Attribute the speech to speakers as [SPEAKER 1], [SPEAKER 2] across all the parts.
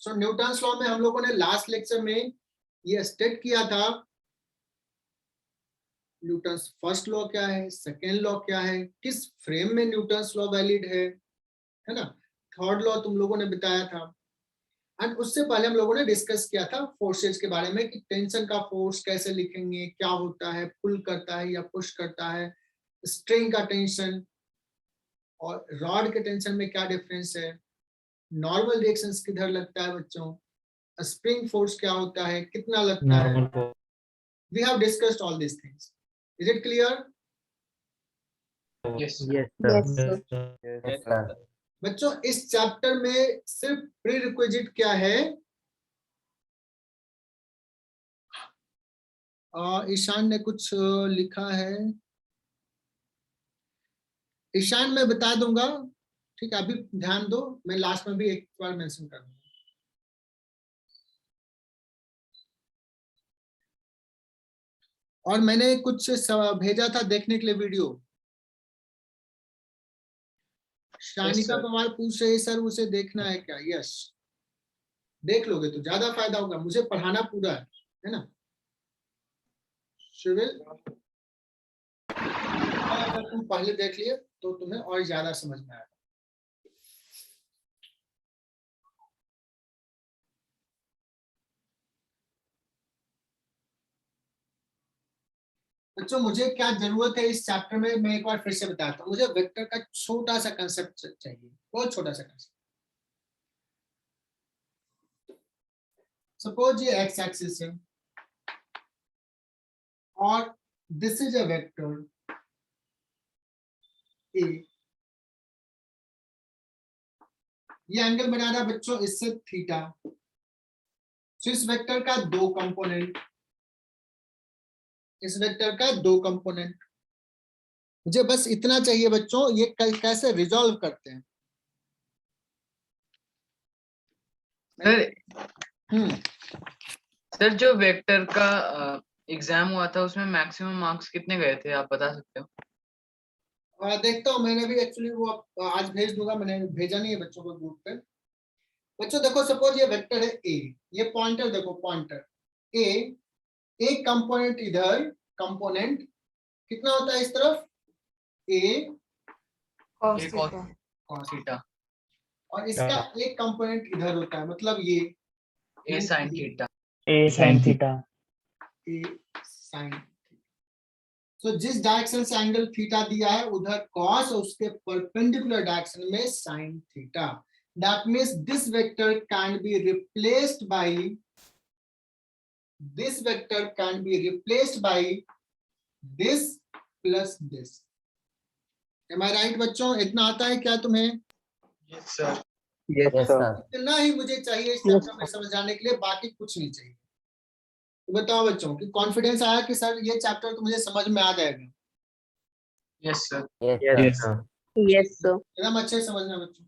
[SPEAKER 1] सो Newton's law में हम लोगों ने लास्ट लेक्चर में ये स्टेट किया था न्यूटन्स फर्स्ट लॉ क्या है, सेकेंड लॉ क्या है, किस फ्रेम में न्यूटन्स लॉ वैलिड है ना। थर्ड लॉ तुम लोगों ने बताया था। एंड उससे पहले हम लोगों ने डिस्कस किया था फोर्सेज के बारे में कि टेंशन का फोर्स कैसे लिखेंगे, क्या होता है, पुल करता है या पुश करता है, स्ट्रिंग का टेंशन और रॉड के टेंशन में क्या डिफरेंस है, नॉर्मल रिएक्शंस किधर लगता है बच्चों, स्प्रिंग फोर्स क्या होता है, कितना लगता है। We have discussed all this things. Is it clear?
[SPEAKER 2] Yes,
[SPEAKER 3] Yes,
[SPEAKER 4] Yes,
[SPEAKER 3] sir.
[SPEAKER 4] sir.
[SPEAKER 3] Yes, sir.
[SPEAKER 1] बच्चों इस चैप्टर में सिर्फ प्री रिक्विजिट क्या है, ईशान ने कुछ लिखा है, ईशान मैं बता दूंगा, ठीक है, अभी ध्यान दो, मैं लास्ट में भी एक बार मेंशन कर दूंगा। और मैंने कुछ भेजा था देखने के लिए वीडियो, शानिका
[SPEAKER 2] sir.
[SPEAKER 1] पवार पूछ रहे सर उसे देखना है क्या। यस, देख लोगे तो ज्यादा फायदा होगा, मुझे पढ़ाना पूरा है ना। शिविल अगर तुम पहले देख लिए तो तुम्हें और ज्यादा समझ में आएगा। बच्चों मुझे क्या जरूरत है इस चैप्टर में, मैं एक बार फिर से बताता हूँ। मुझे वेक्टर का छोटा सा कंसेप्ट चाहिए, बहुत छोटा सा कंसेप्ट। सपोज ये एक्स एक्सिस है और this is a vector A, ये एंगल बना रहा बच्चों इससे थीटा। तो इस वेक्टर का दो कंपोनेंट, इस वेक्टर का दो कंपोनेंट, मुझे बस इतना चाहिए बच्चों, ये कैसे रिजॉल्व करते हैं।
[SPEAKER 2] सर जो वेक्टर का एग्जाम हुआ था उसमें मैक्सिमम मार्क्स कितने गए थे, आप बता सकते हो?
[SPEAKER 1] देखता हूँ, मैंने भी एक्चुअली वो आज भेज दूंगा, मैंने भेजा नहीं है बच्चों को ग्रुप पे। बच्चों देखो सपोज ये वेक्टर है ए, ये पॉइंटर देखो, पॉइंटर ए, एक कंपोनेंट इधर, कंपोनेंट कितना होता है इस तरफ, ए
[SPEAKER 4] Cos
[SPEAKER 2] एक
[SPEAKER 4] theta.
[SPEAKER 2] कॉस थीटा,
[SPEAKER 1] और इसका एक कंपोनेंट इधर होता है, मतलब ये
[SPEAKER 2] A sine theta.
[SPEAKER 3] A sin theta.
[SPEAKER 1] A sine. तो जिस डायरेक्शन से एंगल थीटा दिया है उधर कॉस, और उसके परपेंडिकुलर डायरेक्शन में sine theta. That means this vector can be replaced by, this vector can be replaced by this plus this. Am I right बच्चों? इतना आता है क्या तुम्हें?
[SPEAKER 2] Yes sir.
[SPEAKER 3] Yes, sir.
[SPEAKER 1] इतना ही मुझे चाहिए इस चैप्टर में समझाने के लिए, बाकी कुछ नहीं चाहिए। तो बताओ बच्चों कि कॉन्फिडेंस आया कि सर ये चैप्टर तो मुझे समझ में आ जाएगा।
[SPEAKER 2] Yes sir.
[SPEAKER 3] Yes, sir.
[SPEAKER 4] Yes, sir.
[SPEAKER 1] एकदम अच्छे से समझना बच्चों।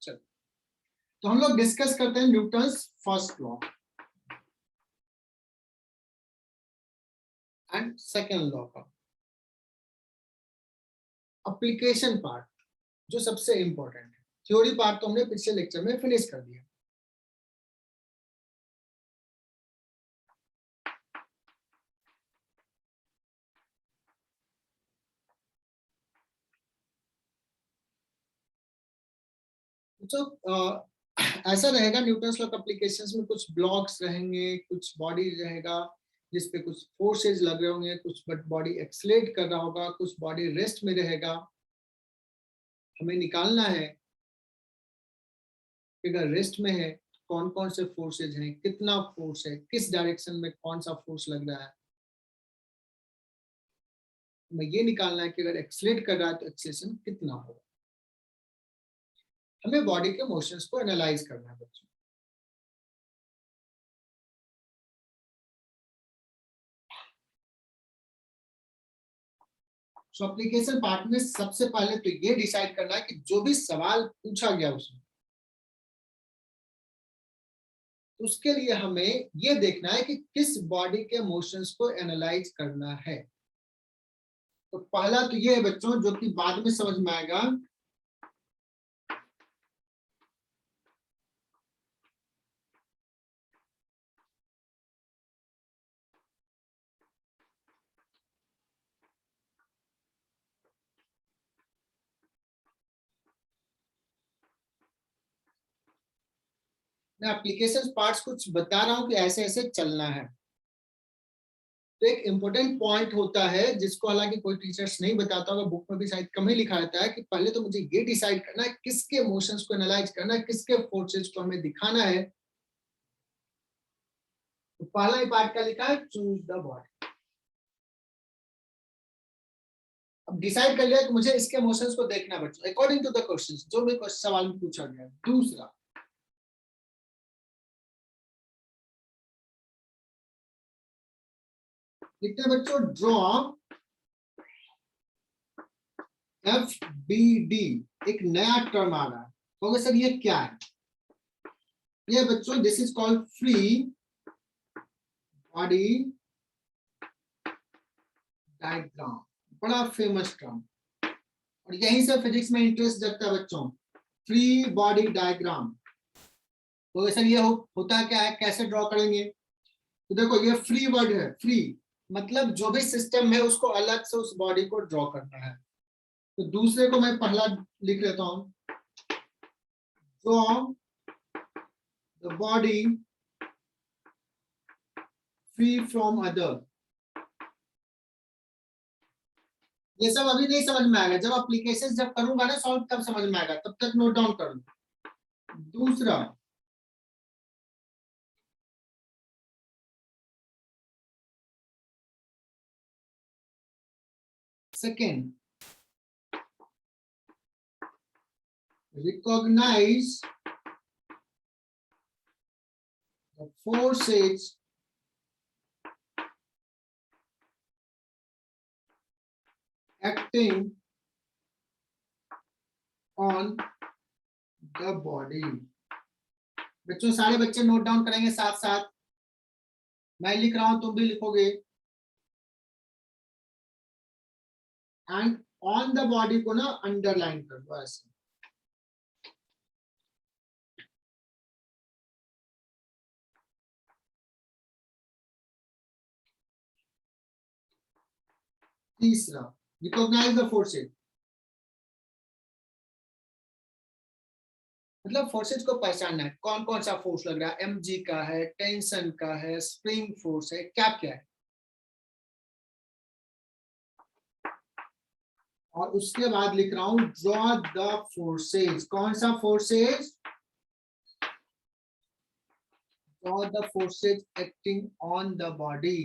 [SPEAKER 1] चलो तो हम लोग डिस्कस करते हैं Newton's first law and second law का एप्लीकेशन पार्ट, जो सबसे इंपॉर्टेंट है। थ्योरी पार्ट तो हमने पिछले लेक्चर में फिनिश कर दिया। तो ऐसा रहेगा न्यूटन्स लॉ एप्लीकेशंस में, कुछ ब्लॉक्स रहेंगे, कुछ बॉडी रहेगा जिसपे कुछ फोर्सेज लग रहे होंगे, कुछ बॉडी एक्सलेट कर रहा होगा, कुछ बॉडी रेस्ट में रहेगा। हमें निकालना है कि अगर रेस्ट में है कौन कौन से फोर्सेज हैं, कितना फोर्स है, किस डायरेक्शन में कौन सा फोर्स लग रहा है। हमें ये निकालना है कि अगर एक्सलेट कर रहा है तो एक्सलेशन कितना होगा। हमें बॉडी के मोशंस को एनालाइज करना है बच्चों। सो एप्लीकेशन पार्ट में सबसे पहले तो ये डिसाइड करना है कि जो भी सवाल पूछा गया उसमें, उसके लिए हमें ये देखना है कि किस बॉडी के मोशंस को एनालाइज करना है। तो पहला तो ये है बच्चों, जो कि बाद में समझ में आएगा, मैं एप्लीकेशन पार्ट्स कुछ बता रहा हूं कि ऐसे ऐसे चलना है। तो एक इंपॉर्टेंट पॉइंट होता है जिसको हालांकि कोई टीचर्स नहीं बताता होगा, बुक में भी शायद कम ही लिखा रहता है, कि पहले तो मुझे ये डिसाइड करना है किसके इमोशंस को एनालाइज करना है, किसके फोर्सेस को हमें दिखाना है। तो पहला ही पार्ट का लिखा है चूज द बॉडी। अब डिसाइड कर लिया कि मुझे इसके इमोशंस को देखना है बच्चों, अकॉर्डिंग टू द क्वेश्चंस जो भी सवाल में पूछा गया। दूसरा, लिखते हैं बच्चों ड्रॉ FBD, एक नया टर्म आ रहा है। तो सर ये क्या है? ये बच्चों this is called free body diagram, बड़ा फेमस टर्म, और यहीं से फिजिक्स में इंटरेस्ट जगता है बच्चों, फ्री बॉडी डायग्राम। तो सर ये होता क्या है, कैसे ड्रॉ करेंगे? तो देखो ये फ्री वर्ड है, फ्री मतलब जो भी सिस्टम है उसको अलग से उस बॉडी को ड्रॉ करना है। तो दूसरे को मैं पहला लिख लेता हूं, draw the body free from other. ये सब अभी नहीं समझ में आएगा, जब एप्लीकेशन जब करूंगा ना सॉल्व तब समझ में आएगा, तब तक नोट डाउन कर लो। दूसरा, second, recognize the forces acting on the body। बच्चों सारे बच्चे नोट डाउन करेंगे साथ साथ, मैं लिख रहा हूं तुम भी लिखोगे। एंड ऑन द बॉडी को ना अंडरलाइन कर दो ऐसे। तीसरा, रिकॉग्नाइज द फोर्सेज, मतलब फोर्सेज को पहचानना है, कौन कौन सा फोर्स लग रहा है, mg का है, टेंशन का है, स्प्रिंग फोर्स है, क्या क्या है। और उसके बाद लिख रहा हूं ड्रॉ द फोर्सेज, कौन सा forces, draw the forces acting on the body.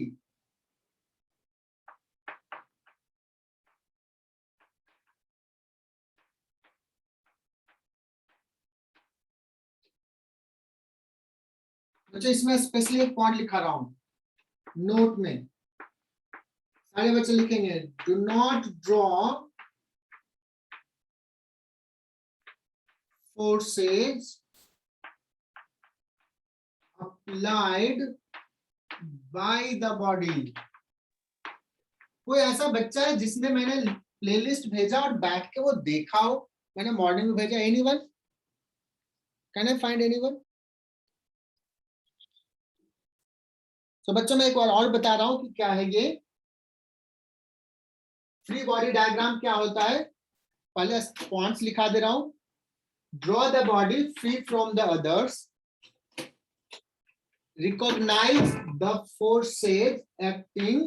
[SPEAKER 1] बच्चों इसमें स्पेशली एक पॉइंट लिखा रहा हूं नोट में, सारे बच्चे लिखेंगे, do not draw forces applied by the body. कोई ऐसा बच्चा है जिसने मैंने प्लेलिस्ट भेजा और बैठ के वो देखा हो, मैंने मॉर्निंग में भेजा, anyone? Can I find anyone? तो बच्चों मैं एक बार और बता रहा हूं कि क्या है ये फ्री बॉडी डायग्राम, क्या होता है। पहले पॉइंट्स लिखा दे रहा हूं, draw the body free from the others, recognize the forces acting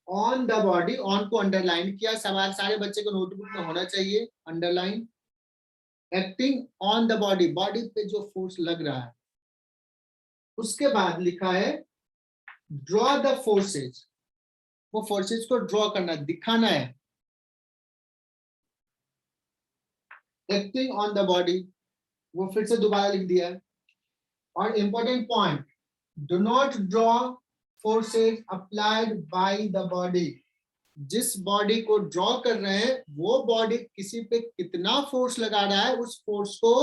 [SPEAKER 1] on the body, on को अंडरलाइन किया, सवाल सारे बच्चे को नोटबुक में होना चाहिए underline, acting on the body, body पे जो फोर्स लग रहा है। उसके बाद लिखा है ड्रॉ द फोर्सेज, वो फोर्सेज को ड्रॉ करना, दिखाना है, एक्टिंग ऑन द बॉडी, वो फिर से दोबारा लिख दिया है। और important point, do not draw forces applied by the body, जिस बॉडी को ड्रॉ कर रहे हैं वो बॉडी किसी पे कितना फोर्स लगा रहा है उस फोर्स को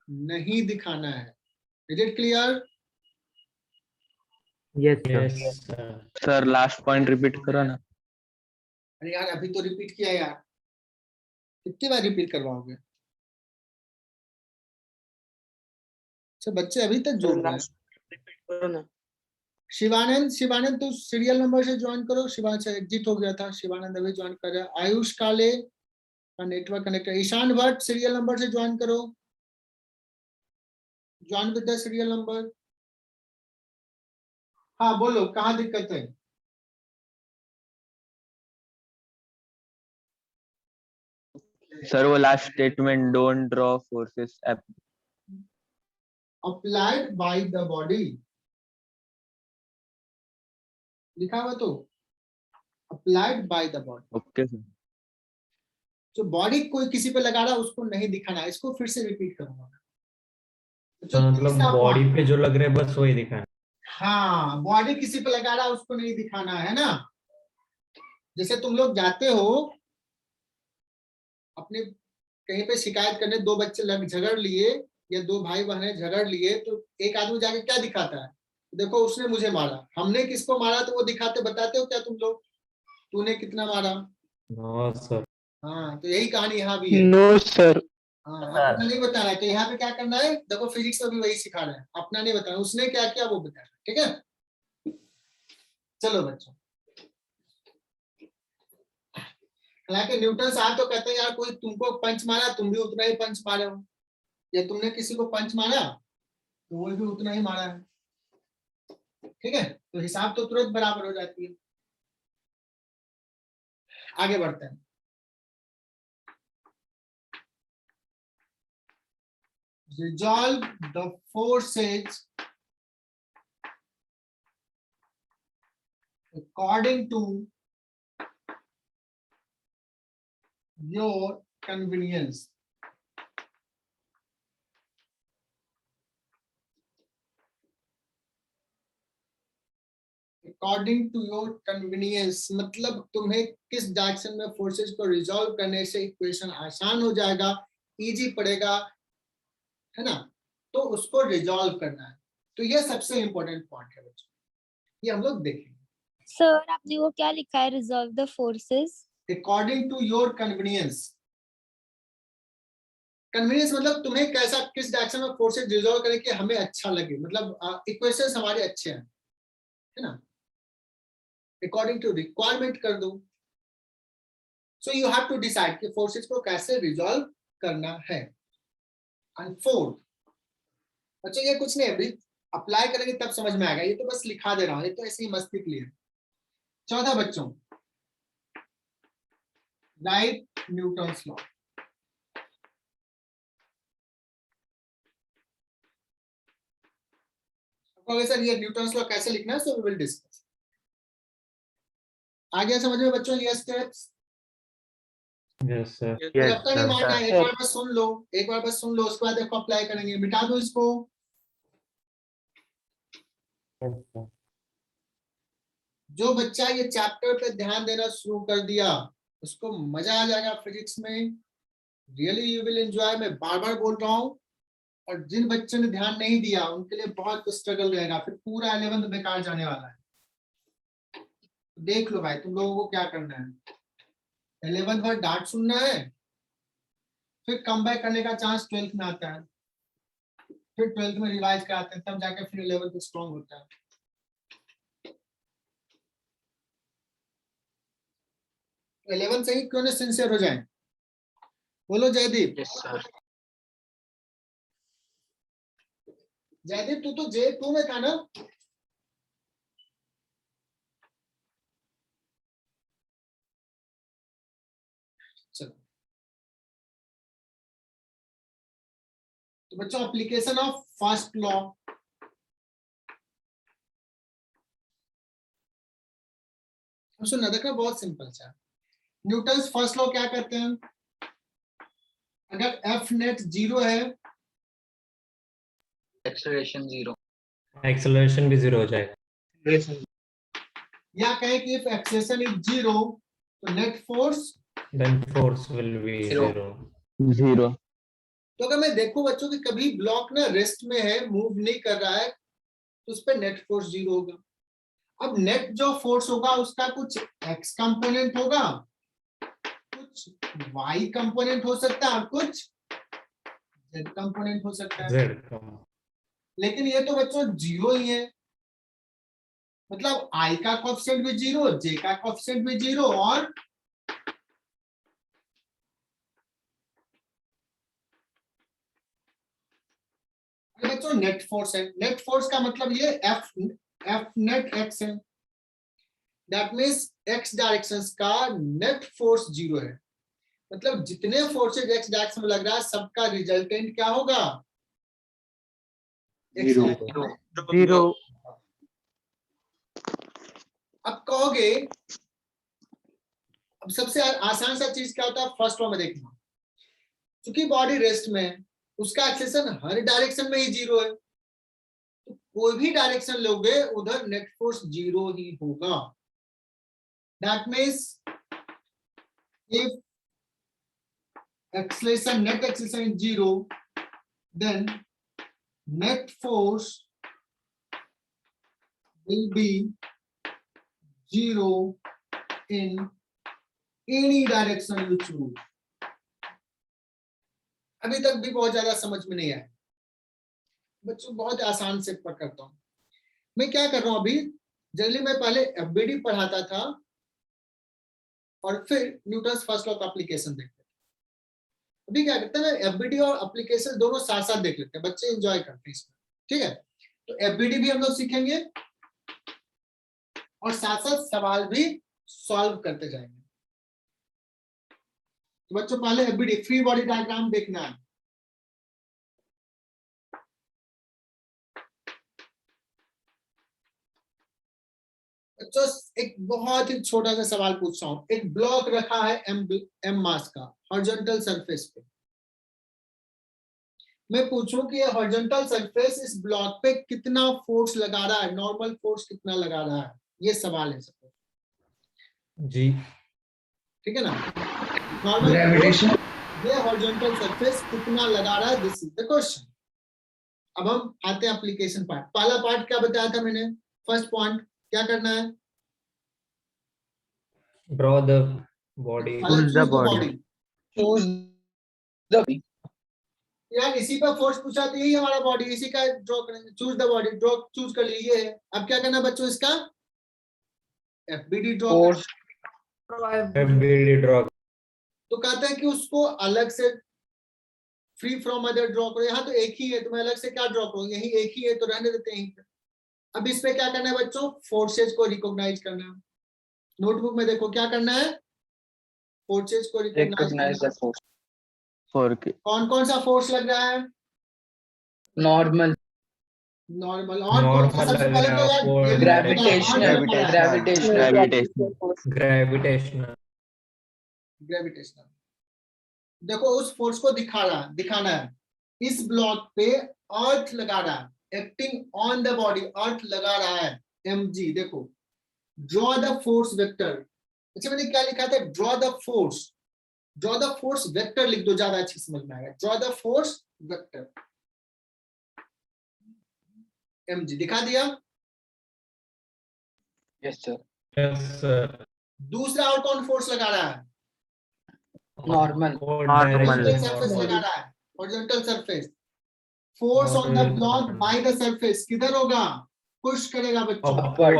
[SPEAKER 1] नहीं दिखाना है। Is it clear?
[SPEAKER 3] Yes sir.
[SPEAKER 5] Sir last point repeat करो ना।
[SPEAKER 1] अरे यार अभी तो रिपीट किया यार, कितनी बार रिपीट करवाओगे? अच्छा बच्चे अभी तक जोड़ रहे हैं। शिवानंद, शिवानंद तो सीरियल नंबर से ज्वाइन करो। शिवानंद से एग्जिट हो गया था, शिवानंद अभी ज्वाइन कर रहा है। आयुष काले का नेटवर्क कनेक्ट है। ईशान भट्ट सीरियल नंबर से ज्वाइन करो, join with the serial number. हाँ बोलो, कहाँ दिक्कत है?
[SPEAKER 5] सर वो last statement don't draw forces
[SPEAKER 1] applied by the body लिखा हुआ, तो applied by the body.
[SPEAKER 5] Okay sir.
[SPEAKER 1] जो बॉडी कोई किसी पे लगा रहा है उसको नहीं दिखाना है। इसको फिर से रिपीट करूंगा।
[SPEAKER 6] मतलब बॉडी पे जो लग रहा है बस वही दिखाना।
[SPEAKER 1] हाँ, बॉडी किसी पे लगा रहा है उसको नहीं दिखाना है ना। जैसे तुम लोग जाते हो अपने कहीं पे शिकायत करने, दो बच्चे लग झगड़ लिए या दो भाई बहनें झगड़ लिए, तो एक आदमी जाके क्या दिखाता है? देखो उसने मुझे मारा। हमने किसको मारा तो वो दिखाते, बताते हो क्या तुम लोग तूने कितना मारा?
[SPEAKER 6] No sir.
[SPEAKER 1] हाँ, तो यही कहानी यहाँ भी है।
[SPEAKER 3] No sir.
[SPEAKER 1] हाँ, अपना नहीं बताना है। तो यहाँ पे क्या करना है, देखो फिजिक्स में भी वही सिखा रहे हैं, अपना नहीं बताना, उसने क्या किया वो बताना। ठीक है, चलो बच्चों। हालांकि न्यूटन साहब तो कहते हैं यार कोई तुमको पंच मारा तुम भी उतना ही पंच मारे हो, या तुमने किसी को पंच मारा तो वो भी उतना ही मारा है। ठीक है, तो हिसाब तो तुरंत बराबर हो जाती है। आगे बढ़ते हैं। Resolve the forces according to your convenience. According to your convenience मतलब तुम्हें किस डायरेक्शन में फोर्सेस को रिजॉल्व करने से इक्वेशन आसान हो जाएगा, इजी पड़ेगा, है ना, तो उसको रिजॉल्व करना है। तो ये सबसे इंपॉर्टेंट पॉइंट है बच्चों, ये हम लोग देखेंगे।
[SPEAKER 4] सर आपने वो क्या लिखा है, resolve the forces?
[SPEAKER 1] According to your convenience. Convenience मतलब तुम्हें कैसा, किस डायरेक्शन में फोर्सेस रिजॉल्व करें कि हमें अच्छा लगे, मतलब इक्वेशंस हमारे अच्छे हैं, है ना। अकॉर्डिंग टू रिक्वायरमेंट कर दो। So you have to decide कि फोर्सेस को कैसे रिजॉल्व करना है। एंड फोर्थ बच्चों, ये कुछ नहीं अभी अप्लाई करेंगे तब समझ में आएगा, ये तो बस लिखा दे रहा हूं, ये तो ऐसे ही मस्ती के लिए। चौथा बच्चों, राइट न्यूटन्स लॉ। सर ये न्यूटन्स लॉ कैसे लिखना है, सो वी विल डिस्कस। आगे समझ में बच्चों ये स्टेप्स?
[SPEAKER 6] Yes sir.
[SPEAKER 1] लगता नहीं मानना है, एक बार बस सुन लो, एक बार बस सुन लो, उसके बाद देखो अप्लाई करेंगे। मिटा दो इसको। जो बच्चा ये चैप्टर पे ध्यान देना शुरू कर दिया उसको मजा आ जाएगा फिजिक्स में, रियली यू विल एंजॉय। मैं बार बार बोल रहा हूँ, और जिन बच्चों ने ध्यान नहीं दिया उनके लिए बहुत स्ट्रगल रहेगा, फिर पूरा 11th बेकार जाने वाला है। देख लो भाई तुम लोगों को क्या करना है, 11th भर डांट सुनना है, फिर कम बैक करने का चांस 12th में आता है, फिर 12th में रिवाइज कराते हैं, तब जाके फिर 11th स्ट्रॉन्ग होता है। तो 11th से ही क्यों ना सिंसियर हो जाए। बोलो जयदीप।
[SPEAKER 2] Yes sir.
[SPEAKER 1] जयदीप तू तो J2 में था ना? चलो तो बच्चों, एप्लीकेशन ऑफ फर्स्ट लॉ। सुनना, देखना बहुत सिंपल सा। न्यूटन्स फर्स्ट लॉ क्या कहते हैं? अगर एफ नेट 0 है,
[SPEAKER 2] एक्सेलरेशन 0।
[SPEAKER 6] एक्सेलरेशन भी 0 हो जाएगा।
[SPEAKER 1] या कहें कि इफ एक्सेलरेशन इज 0 तो net force
[SPEAKER 6] then force will be 0।
[SPEAKER 1] तो अगर मैं देखूं बच्चों कि कभी ब्लॉक ना रेस्ट में है, मूव नहीं कर रहा है, तो उस पर नेट फोर्स 0 होगा। अब नेट जो फोर्स होगा उसका कुछ एक्स कंपोनेंट होगा y कंपोनेंट हो सकता है और कुछ z कंपोनेंट हो सकता है,
[SPEAKER 6] जेड कम
[SPEAKER 1] लेकिन ये तो बच्चों जीरो ही है, मतलब i का कोएफिशिएंट भी जीरो, j का कोएफिशिएंट भी जीरो, और बच्चों नेट फोर्स है। नेट फोर्स का मतलब ये एफ नेट एक्स है, दैट मींस एक्स डायरेक्शंस का नेट फोर्स जीरो है, मतलब जितने फोर्सेज एक्स डायरेक्शन में लग रहा है सबका रिजल्टेंट क्या होगा,
[SPEAKER 3] जीरो।
[SPEAKER 5] जीरो।
[SPEAKER 1] अब कहोगे, अब सबसे आसान सा चीज क्या होता है, फर्स्ट लॉ में देखना, क्योंकि बॉडी रेस्ट में है, उसका एक्सेलेरेशन हर डायरेक्शन में ही जीरो है, तो कोई भी डायरेक्शन लोगे उधर नेट फोर्स जीरो ही होगा। That means if acceleration, net acceleration is zero, then net force will be zero in any direction you choose. अभी तक भी बहुत ज्यादा समझ में नहीं आया बच्चों, बहुत आसान से पढ़ करता हूँ। मैं क्या कर रहा हूँ अभी, जनरली मैं पहले एफबीडी पढ़ाता था और फिर न्यूटन्स फर्स्ट लॉ का एप्लीकेशन देखते थे। अभी क्या करते हैं, एफबीडी और एप्लीकेशन दोनों साथ साथ देख लेते हैं, बच्चे एंजॉय करते हैं इसमें, ठीक है। तो एफबीडी भी हम लोग सीखेंगे और साथ साथ सवाल भी सॉल्व करते जाएंगे। तो बच्चों पहले एफबीडी फ्री बॉडी डायग्राम देखना है। बच्चों एक बहुत ही छोटा सा सवाल पूछ रहा हूं, एक ब्लॉक रखा है एम मास का हॉरिजॉन्टल सरफेस पे, मैं पूछूं कि ये हॉरिजॉन्टल सरफेस इस ब्लॉक पे कितना फोर्स लगा रहा है, नॉर्मल फोर्स कितना लगा रहा है, ये सवाल है सबको
[SPEAKER 6] जी,
[SPEAKER 1] ठीक है ना। नॉर्मल ग्रेविटेशन ये हॉरिजॉन्टल सरफेस कितना लगा रहा है, दिस इज द क्वेश्चन। अब हम आते हैं एप्लीकेशन पार्ट। पहला पार्ट क्या बताया था मैंने, फर्स्ट पॉइंट क्या करना है,
[SPEAKER 6] draw the body,
[SPEAKER 5] Choose the body.
[SPEAKER 2] choose the
[SPEAKER 1] यार इसी पर फोर्स पूछा तो यही हमारा बॉडी, इसी का ड्रॉ करेंगे। Choose the body, draw choose कर लिए है। अब क्या करना बच्चों, इसका FBD draw
[SPEAKER 2] force
[SPEAKER 6] FBD draw,
[SPEAKER 1] तो कहते हैं कि उसको अलग से फ्री फ्रॉम अदर ड्रॉ करो। यहाँ तो एक ही है तो मैं अलग से क्या ड्रॉ करूँ, यही एक ही है तो रहने देते हैं। अब इसमें क्या करना है बच्चों, फोर्सेज को रिकॉग्नाइज करना है। नोटबुक में देखो क्या करना है, फोर्सेज को
[SPEAKER 2] recognize the force
[SPEAKER 5] फोर के
[SPEAKER 1] कौन कौन सा फोर्स लग रहा है,
[SPEAKER 2] normal
[SPEAKER 1] नॉर्मल और कौन सा, सबसे पहले तो यार ये भी
[SPEAKER 2] gravitational
[SPEAKER 6] ग्रेविटेशनल,
[SPEAKER 1] ग्रेविटेशनल। देखो उस फोर्स को दिखाना है, इस ब्लॉक पे अर्थ लगा रहा है, एक्टिंग ऑन द बॉडी, अर्थ लगा रहा है mg। देखो ड्रॉ द फोर्स वेक्टर, अच्छा मैंने क्या लिखा था, ड्रॉ द फोर्स वेक्टर लिख दो, ज्यादा अच्छी समझ में आएगा। Draw the force vector mg दिखा दिया।
[SPEAKER 2] yes sir
[SPEAKER 6] यस सर,
[SPEAKER 1] दूसरा और कौन फोर्स लगा रहा है,
[SPEAKER 2] normal
[SPEAKER 1] हॉरिजॉन्टल सरफेस लगा रहा है, horizontal surface. Force on the block by the surface किधर होगा, पुश करेगा बच्चों।
[SPEAKER 2] upward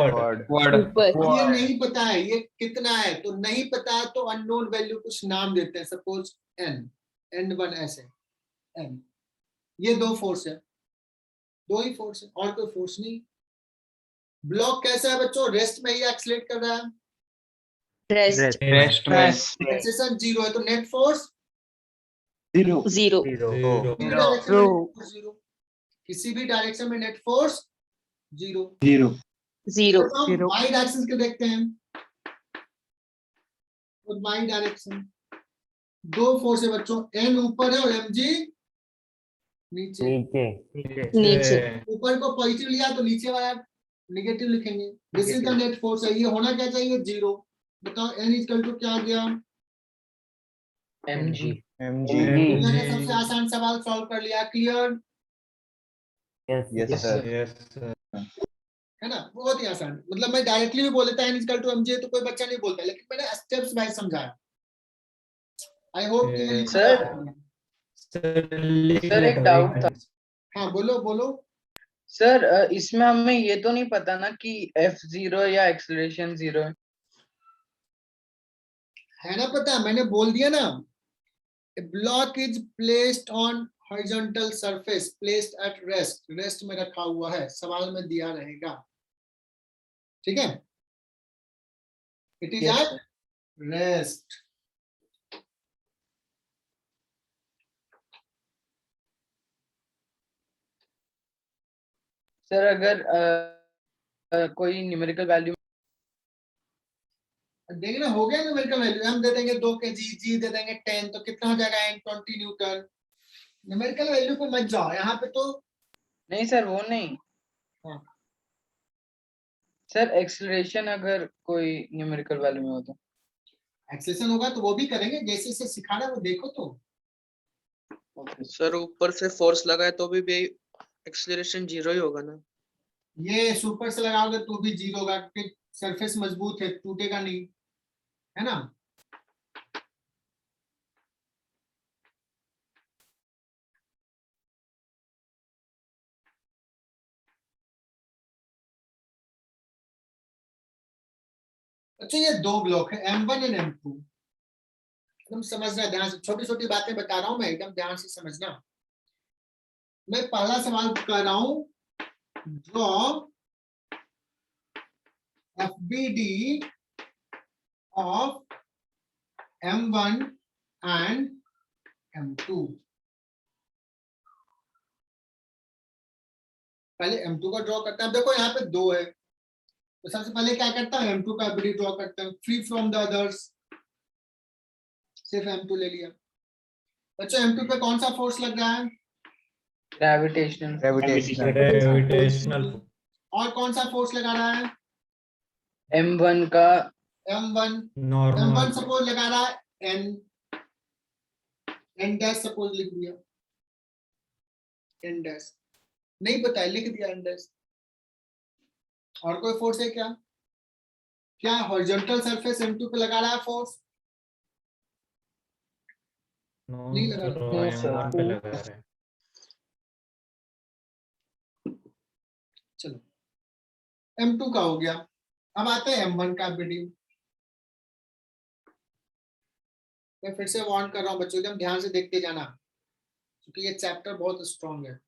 [SPEAKER 1] ये नहीं पता है ये कितना है, तो नहीं पता है तो अननोन वैल्यू कुछ नाम देते हैं, सपोज n1 ऐसे n। ये दो फोर्स है, दो ही फोर्स है और कोई फोर्स नहीं। ब्लॉक कैसा है बच्चों, रेस्ट में ही एक्सीलरेट कर रहा है,
[SPEAKER 3] रेस्ट में
[SPEAKER 1] एक्सेलेरेशन जीरो है, तो नेट फोर्स
[SPEAKER 3] जीरो
[SPEAKER 1] जीरो, किसी भी डायरेक्शन में net force zero. By direction के देखते हैं, तो बाई डायरेक्शन दो फोर्स है बच्चों, n ऊपर है और mg नीचे। ऊपर को पॉजिटिव लिया तो नीचे वाला नेगेटिव लिखेंगे। This is the net force है, ये होना क्या चाहिए, जीरो। बताओ n इक्वल टू क्या आ गया,
[SPEAKER 2] mg
[SPEAKER 1] मैंने सबसे आसान सवाल सॉल्व कर लिया, क्लियर
[SPEAKER 3] यस सर
[SPEAKER 1] है ना, बहुत ही आसान। मतलब मैं डायरेक्टली भी बोल देता n इक्वल टू mj तो कोई बच्चा नहीं बोलता, लेकिन मैंने स्टेप्स वाइज समझाया। आई होप
[SPEAKER 2] सर सर एक डाउट था
[SPEAKER 1] हाँ बोलो बोलो।
[SPEAKER 2] सर, इसमें हमें ये तो नहीं पता ना कि F0 या एक्सेलरेशन 0 है।
[SPEAKER 1] है ना पता, मैंने बोल दिया ना, a block is placed on horizontal surface placed at rest में रखा हुआ है, सवाल में दिया रहेगा, ठीक है, it is
[SPEAKER 2] Yes,
[SPEAKER 1] at rest।
[SPEAKER 2] Sir अगर कोई न्यूमेरिकल वैल्यू
[SPEAKER 1] देखिए ना, हो गया न्यूमेरिकल वैल्यू, हम दे देंगे 2 kg, जी दे देंगे 10, तो कितना हो जाएगा N20 न्यूटन। न्यूमेरिकल वैल्यू पे मत जाओ, यहाँ पे तो
[SPEAKER 2] नहीं सर, वो नहीं।
[SPEAKER 1] हाँ।
[SPEAKER 2] सर एक्सेलरेशन अगर कोई न्यूमेरिकल वैल्यू में हो तो
[SPEAKER 1] एक्सेलेरेशन होगा तो वो भी करेंगे, जैसे जैसे सिखा रहा है वो देखो तो।
[SPEAKER 7] सर ऊपर से फोर्स लगा है तो भी एक्सीलरेशन 0 ही होगा ना।
[SPEAKER 1] ये सुपर से लगाओगे तो भी 0 होगा, क्योंकि सरफेस मजबूत है, टूटेगा नहीं, है ना। अच्छा ये 2 ब्लॉक है M1 एंड M2, एकदम समझना ध्यान से, छोटी छोटी बातें बता रहा हूं मैं, एकदम ध्यान से समझना। मैं पहला सवाल कर रहा हूं, draw FBD of M1 and M2। पहले M2 का ड्रॉ करते हैं। अब देखो यहाँ पे 2 है, तो सबसे पहले क्या करता है, M2 का FBD ड्रॉ करते हैं, फ्री फ्रॉम द अदर्स, सिर्फ M2 ले लिया। बच्चों M2 पे कौन सा फोर्स लग रहा है,
[SPEAKER 6] ग्रेविटेशनल
[SPEAKER 1] और कौन सा फोर्स लगा रहा है,
[SPEAKER 2] M1 का
[SPEAKER 1] M1
[SPEAKER 6] नॉर्मल
[SPEAKER 1] सपोज लगा रहा है N डैश सपोज लिख दिया, N डैश नहीं पता है, लिख दिया N डैश। और कोई फोर्स है क्या, क्या हॉरिजॉन्टल सरफेस M2 पे लगा रहा है फोर्स, नहीं लगा रहा।
[SPEAKER 6] M1 पे लगा रहा है।
[SPEAKER 1] चलो M2 का हो गया, अब आते हैं M1 का FBD। मैं फिर से वार्न कर रहा हूं बच्चों, एकदम ध्यान से देखते जाना, क्योंकि ये चैप्टर बहुत स्ट्रॉन्ग है।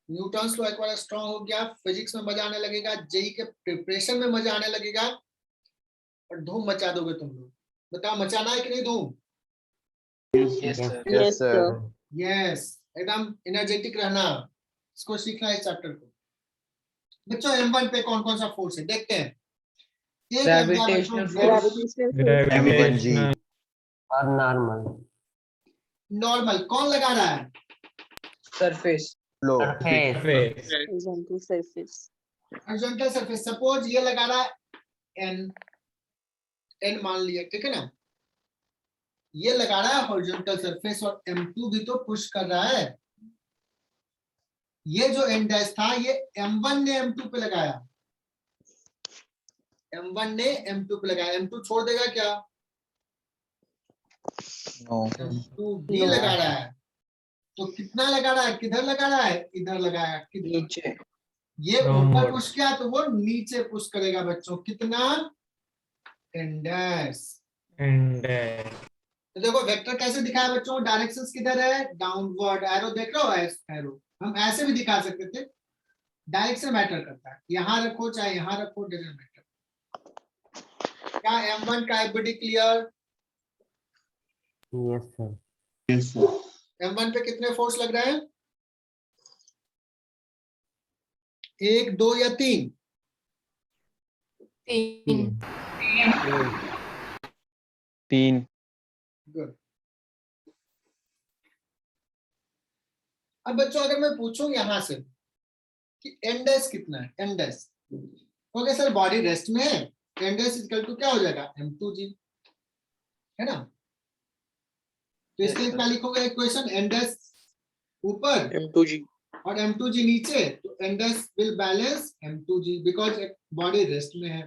[SPEAKER 1] न्यूटन्स लॉ एक बार स्ट्रॉन्ग हो गया, फिजिक्स में मजा आने लगेगा, जेई के प्रिपरेशन में मजा आने लगेगा, और धूम मचा दोगे तुम लोग। बताओ मचाना है कि नहीं धूम?
[SPEAKER 5] Yes, sir.
[SPEAKER 1] यस, एकदम एनर्जेटिक रहना, इसको सीखना है इस चैप्टर को। बच्चों M1 पे कौन कौन सा फोर्स है देखते हैं। एक
[SPEAKER 2] ग्रेविटेशनल फोर्स,
[SPEAKER 6] ग्रेविटेशनल
[SPEAKER 3] और नॉर्मल
[SPEAKER 1] नॉर्मल कौन लगा रहा है,
[SPEAKER 2] surface,
[SPEAKER 6] surface
[SPEAKER 1] horizontal surface, suppose ये लगा रहा है N मान लिया, ठीक है ना, ये लगा रहा है हॉरिजॉन्टल सरफेस, और M2 भी तो पुश कर रहा है। ये जो N डैश था ये M1 ने M2 पे लगाया, M1 ने M2 पे लगाया, M2 छोड़ देगा क्या, M2 भी लगा रहा है, तो कितना लगा रहा है, किधर लगा रहा है, इधर लगाया, किधर,
[SPEAKER 2] नीचे,
[SPEAKER 1] ये ऊपर पुश किया तो वो नीचे पुश करेगा बच्चों, कितना, N डैश। तो देखो वेक्टर कैसे दिखाया बच्चों, डायरेक्शंस किधर है, डाउनवर्ड, एरो देख रहे हो, एरो हम ऐसे भी दिखा सकते थे, डायरेक्शन मैटर करता है, यहाँ रखो चाहे यहाँ रखो, डजंट मैटर। क्या M1 का FBD clear?
[SPEAKER 3] Yes sir.
[SPEAKER 1] M1 पे कितने फोर्स लग रहे हैं, 1 2 या 3?
[SPEAKER 5] 3
[SPEAKER 1] गुड। अब बच्चों अगर मैं पूछूं यहां से कि N डैश कितना है, N dash, okay sir body rest में है, N डैश इक्वल टू क्या हो जाएगा, M2G, है ना। तो इसके लिए क्या लिखोगे इक्वेशन, N डैश ऊपर
[SPEAKER 7] M2G
[SPEAKER 1] और M2G नीचे, तो N dash will balance M2G because body rest में है।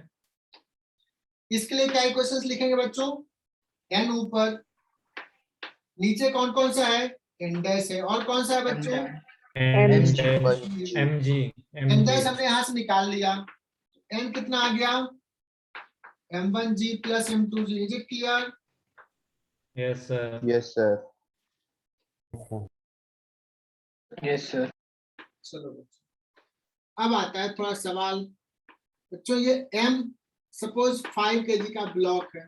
[SPEAKER 1] इसके लिए क्या इक्वेशंस लिखेंगे बच्चों, N ऊपर नीचे कौन कौन सा है, n डैश है, और कौन सा है बच्चों,
[SPEAKER 6] mg
[SPEAKER 1] n डैश हमने यहाँ से निकाल लिया, n कितना आ गया, m1g plus m2g, is it clear?
[SPEAKER 6] yes sir
[SPEAKER 5] Yes, sir.
[SPEAKER 2] Yes sir.
[SPEAKER 1] चलो बच्चों, अब आता है थोड़ा सवाल बच्चों। ये m सपोज 5 kg का ब्लॉक है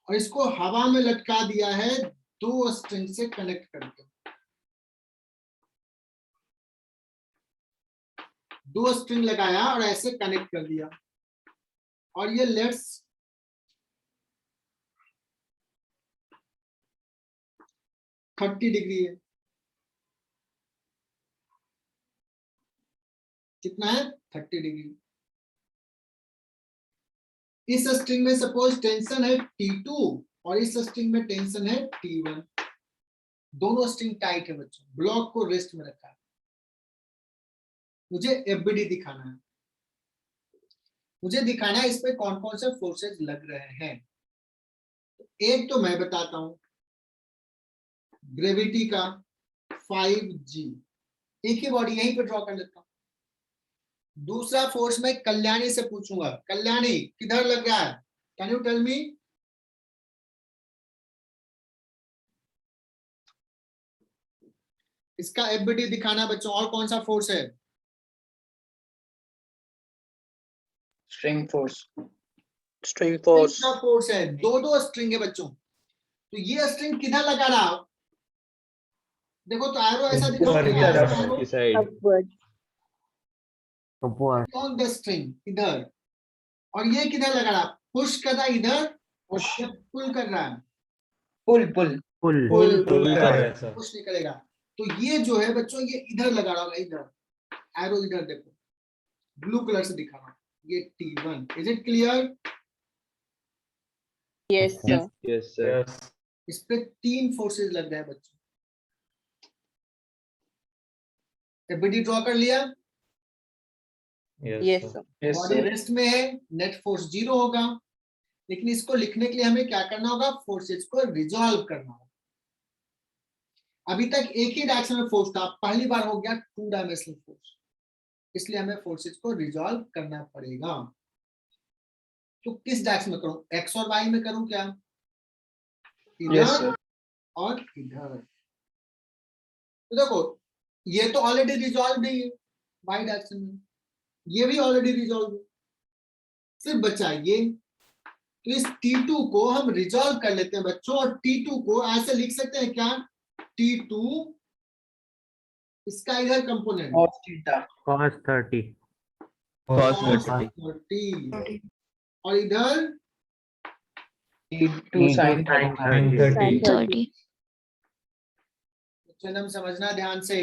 [SPEAKER 1] और इसको हवा में लटका दिया है 2 स्ट्रिंग से कनेक्ट करके, 2 स्ट्रिंग लगाया और ऐसे कनेक्ट कर दिया, और ये लेट्स 30 डिग्री है, कितना है 30 डिग्री। इस स्ट्रिंग में सपोज टेंशन है T2 और इस स्ट्रिंग में टेंशन है T1, दोनों स्ट्रिंग टाइट है बच्चों, ब्लॉक को रेस्ट में रखा है। मुझे एफबीडी दिखाना है, मुझे दिखाना है इस पे कौन कौन से फोर्सेस लग रहे हैं। एक तो मैं बताता हूं, ग्रेविटी का 5G, एक ही बॉडी यहीं पे ड्रॉ कर लेता हूं। दूसरा फोर्स मैं कल्याणी से पूछूंगा, कल्याणी किधर लग रहा है, कैन यू टेल मी? इसका एफबीडी दिखाना बच्चों, और कौन सा फोर्स है?
[SPEAKER 2] String force.
[SPEAKER 7] string force,
[SPEAKER 1] का फोर्स है, दो स्ट्रिंग है बच्चों, तो ये स्ट्रिंग किधर लगा रहा, देखो तो एरो ऐसा
[SPEAKER 6] ऊपर की तरफ।
[SPEAKER 1] दिखा,
[SPEAKER 5] This side.
[SPEAKER 4] upward.
[SPEAKER 3] ऊपर
[SPEAKER 1] ऑन द स्ट्रिंग इधर, और ये किधर लगा रहा, पुश कर रहा है इधर,
[SPEAKER 2] पुश
[SPEAKER 1] या पुल कर रहा है,
[SPEAKER 2] पुल पुल
[SPEAKER 3] पुल
[SPEAKER 1] पुल
[SPEAKER 6] पुल कर रहा है सर
[SPEAKER 1] पुश नहीं करेगा। तो ये जो है बच्चों ये इधर लगा रहा होगा, इधर एरो इधर देखो, ब्लू कलर से दिखा रहा, ये T1, is it clear?
[SPEAKER 4] Yes, sir.
[SPEAKER 5] Yes, sir.
[SPEAKER 6] yes
[SPEAKER 1] इस पे 3 फोर्सेस लग रहे हैं बच्चों। एफबीडी ड्रॉ कर लिया,
[SPEAKER 6] yes
[SPEAKER 4] Yes,
[SPEAKER 6] sir
[SPEAKER 4] sir.
[SPEAKER 2] Yes
[SPEAKER 1] body
[SPEAKER 2] sir.
[SPEAKER 1] Rest में है, नेट फोर्स 0 होगा, लेकिन इसको लिखने के लिए हमें क्या करना होगा, फोर्सेस को रिजॉल्व करना होगा। अभी तक एक ही डायरेक्शन में फोर्स था, पहली बार हो गया 2 डायमेंशनल फोर्स, इसलिए हमें फोर्सेस को रिजॉल्व करना पड़ेगा। तो किस डायरेक्शन में करूं, एक्स और वाई में करूं क्या,
[SPEAKER 2] यस
[SPEAKER 1] इधर
[SPEAKER 2] सर।
[SPEAKER 1] और इधर। तो देखो ये तो ऑलरेडी रिजॉल्व ही है वाई डायरेक्शन में, ये भी ऑलरेडी रिजॉल्व है, सिर्फ बचा ये। तो इस T2 को हम रिजॉल्व कर लेते हैं बच्चों, और T2 को ऐसे लिख सकते हैं क्या, T2 इसका इधर component
[SPEAKER 2] cos theta.
[SPEAKER 3] cos 30
[SPEAKER 5] Cos
[SPEAKER 1] cos
[SPEAKER 5] 30.
[SPEAKER 1] 30, और इधर
[SPEAKER 2] T2 sin
[SPEAKER 3] sin
[SPEAKER 2] 30।
[SPEAKER 6] 30
[SPEAKER 4] 30.
[SPEAKER 1] चलो हम समझना ध्यान से,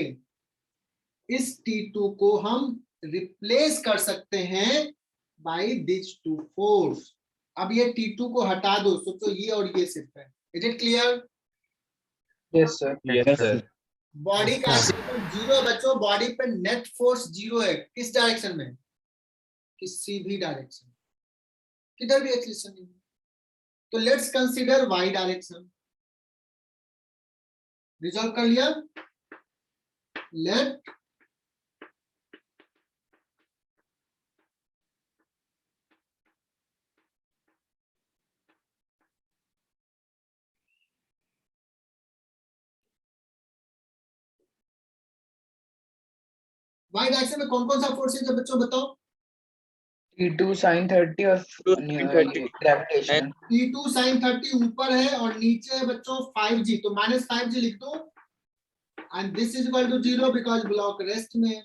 [SPEAKER 1] इस T2 को हम रिप्लेस कर सकते हैं बाय दिस 2 फोर्स। अब ये T2 को हटा दो, सोचो ये और ये सिर्फ है, is it clear?
[SPEAKER 2] Yes sir.
[SPEAKER 5] Yes, sir.
[SPEAKER 1] Body का जीरो है बच्चों, बॉडी पे नेट फोर्स 0 है, किस डायरेक्शन में, किसी भी डायरेक्शन, किधर भी एक्सेलरेशन नहीं है। तो let's consider Y direction, resolve कर लिया, लेट वाई डायरेक्शन में कौन कौन सा फोर्स है बच्चों बताओ,
[SPEAKER 2] T2 sin 30 और ग्रेविटेशन।
[SPEAKER 1] T2 sin 30 ऊपर है और नीचे है बच्चों 5G, तो -5G लिख दो, and this is equal to 0 because block rest में।